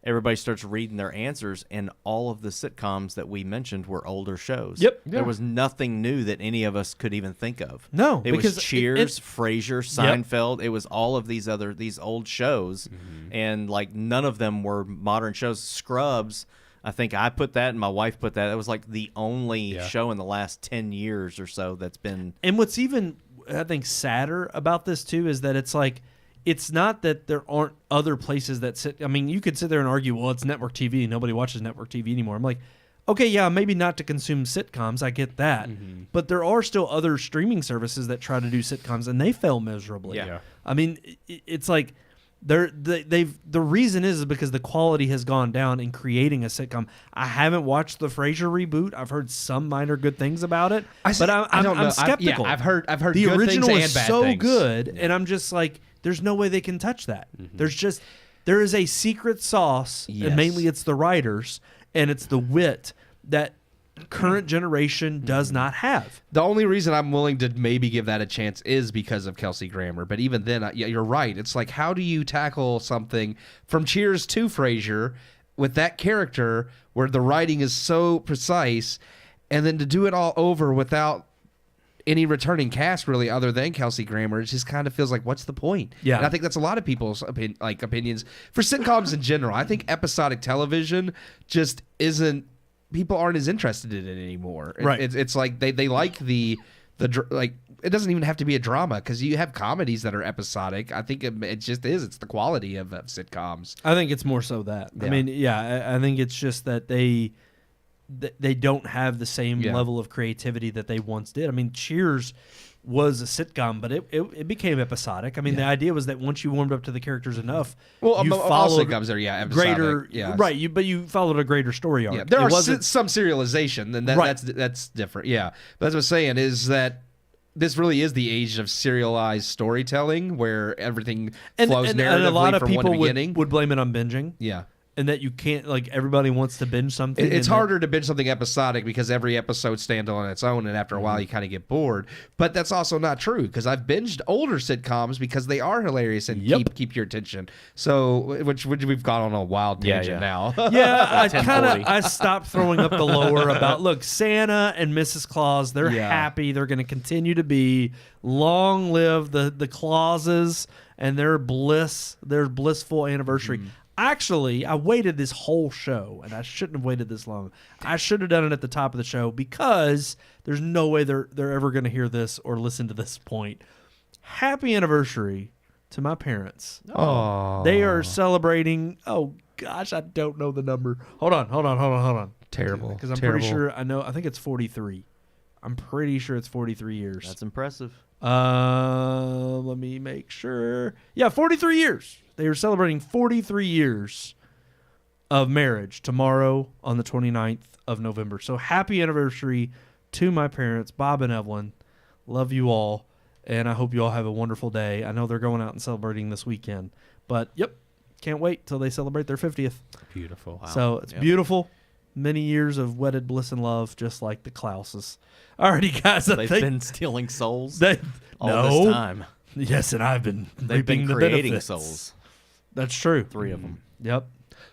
Everybody starts reading their answers, and all of the sitcoms that we mentioned were older shows. Yep. There was nothing new that any of us could even think of. No, it because was Cheers, Frasier, Seinfeld. It was all of these old shows, and like none of them were modern shows. Scrubs, I think I put that, and my wife put that. It was like the only show in the last 10 years or so that's been. And what's even, I think, sadder about this too is that it's like, it's not that there aren't other places that sit. I mean, you could sit there and argue, well, it's network TV. Nobody watches network TV anymore. I'm like, okay, yeah, maybe not to consume sitcoms. I get that. But there are still other streaming services that try to do sitcoms, and they fail miserably. Yeah. I mean, it's like the reason is because the quality has gone down in creating a sitcom. I haven't watched the Frasier reboot. I've heard some minor good things about it, but I'm skeptical. I've heard the good original things is and bad so things. good, and I'm just like, there's no way they can touch that. There is a secret sauce, and mainly it's the writers and it's the wit that current generation does not have. The only reason I'm willing to maybe give that a chance is because of Kelsey Grammer. But even then, you're right. It's like, how do you tackle something from Cheers to Frasier with that character where the writing is so precise, and then to do it all over without any returning cast really other than Kelsey Grammer, it just kind of feels like, what's the point? Yeah. And I think that's a lot of people's opinions for sitcoms in general. I think episodic television just isn't, people aren't as interested in it anymore. Right. It's like they like the like, it doesn't even have to be a drama because you have comedies that are episodic. I think it just is. It's the quality of sitcoms. I think it's more so that. Yeah. I mean, I think it's just that they don't have the same level of creativity that they once did. I mean, Cheers was a sitcom, but it became episodic. I mean, the idea was that once you warmed up to the characters enough, you all followed sitcoms are episodic. greater, right? But you followed a greater story arc. Yeah, there are wasn't some serialization, and that's different. Yeah, but that's what I'm saying is that this really is the age of serialized storytelling, where everything flows narratively and a lot of from one to people beginning. would blame it on binging. Yeah. And that you can't, like, everybody wants to binge something. It's harder to binge something episodic because every episode stands on its own, and after a while you kind of get bored. But that's also not true because I've binged older sitcoms because they are hilarious and keep your attention. So, which we've gone on a wild tangent now. Yeah, I stopped throwing up the lower about, look, Santa and Mrs. Claus, they're happy. They're going to continue to be. Long live the Clauses and their blissful anniversary. Actually, I waited this whole show, and I shouldn't have waited this long. I should have done it at the top of the show because there's no way they're ever going to hear this or listen to this point. happy anniversary to my parents. Oh, They are celebrating. Oh gosh, I don't know the number. Hold on. terrible. Because I'm terrible. pretty sure I know. I think it's 43. I'm pretty sure it's 43 years. That's impressive. Let me make sure. Yeah, 43 years. They are celebrating 43 years of marriage tomorrow on the 29th of November. So happy anniversary to my parents, Bob and Evelyn. Love you all, and I hope you all have a wonderful day. I know they're going out and celebrating this weekend, but yep, can't wait till they celebrate their 50th. Beautiful. So it's beautiful. Many years of wedded bliss and love, just like the Klauses. Alrighty, guys. They've been stealing souls all no. this time. Yes, and I've been They've reaping been the creating benefits. souls. That's true. 3 of them. Yep.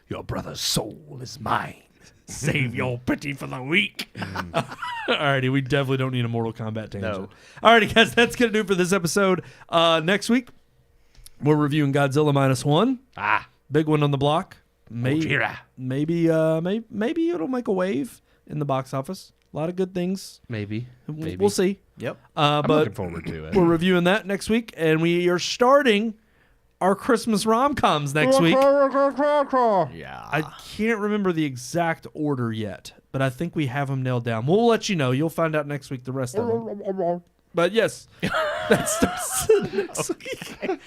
Your brother's soul is mine. Save your pity for the weak. Alrighty, we definitely don't need a Mortal Kombat tangent. No. Alrighty, guys, that's going to do it for this episode. Next week, we're reviewing Godzilla -1. Big one on the block. Maybe it'll make a wave in the box office. A lot of good things. Maybe. We'll see. Yep. I'm But looking forward to it. we're reviewing that next week, and we are starting our Christmas rom-coms next week. Yeah. I can't remember the exact order yet, but I think we have them nailed down. We'll let you know. You'll find out next week the rest of them. But yes, that starts next week.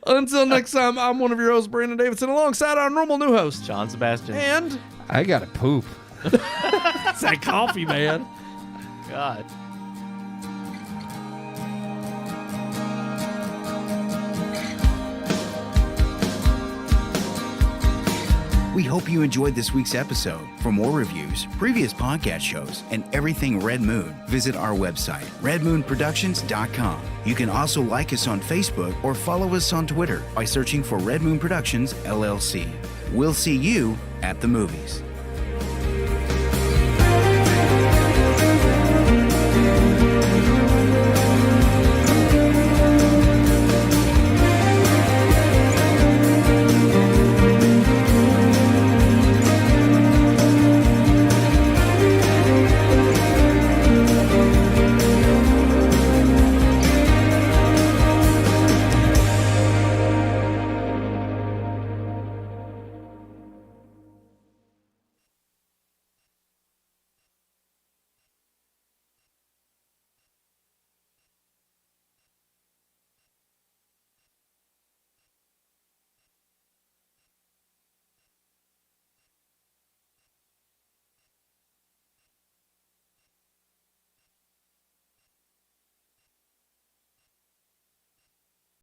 Until next time, I'm one of your hosts, Brandon Davidson, alongside our normal new host, John Sebastian. and I gotta poop. it's that coffee, man. God. We hope you enjoyed this week's episode. For more reviews, previous podcast shows, and everything Red Moon, visit our website, redmoonproductions.com. You can also like us on Facebook or follow us on Twitter by searching for Red Moon Productions, LLC. We'll see you at the movies.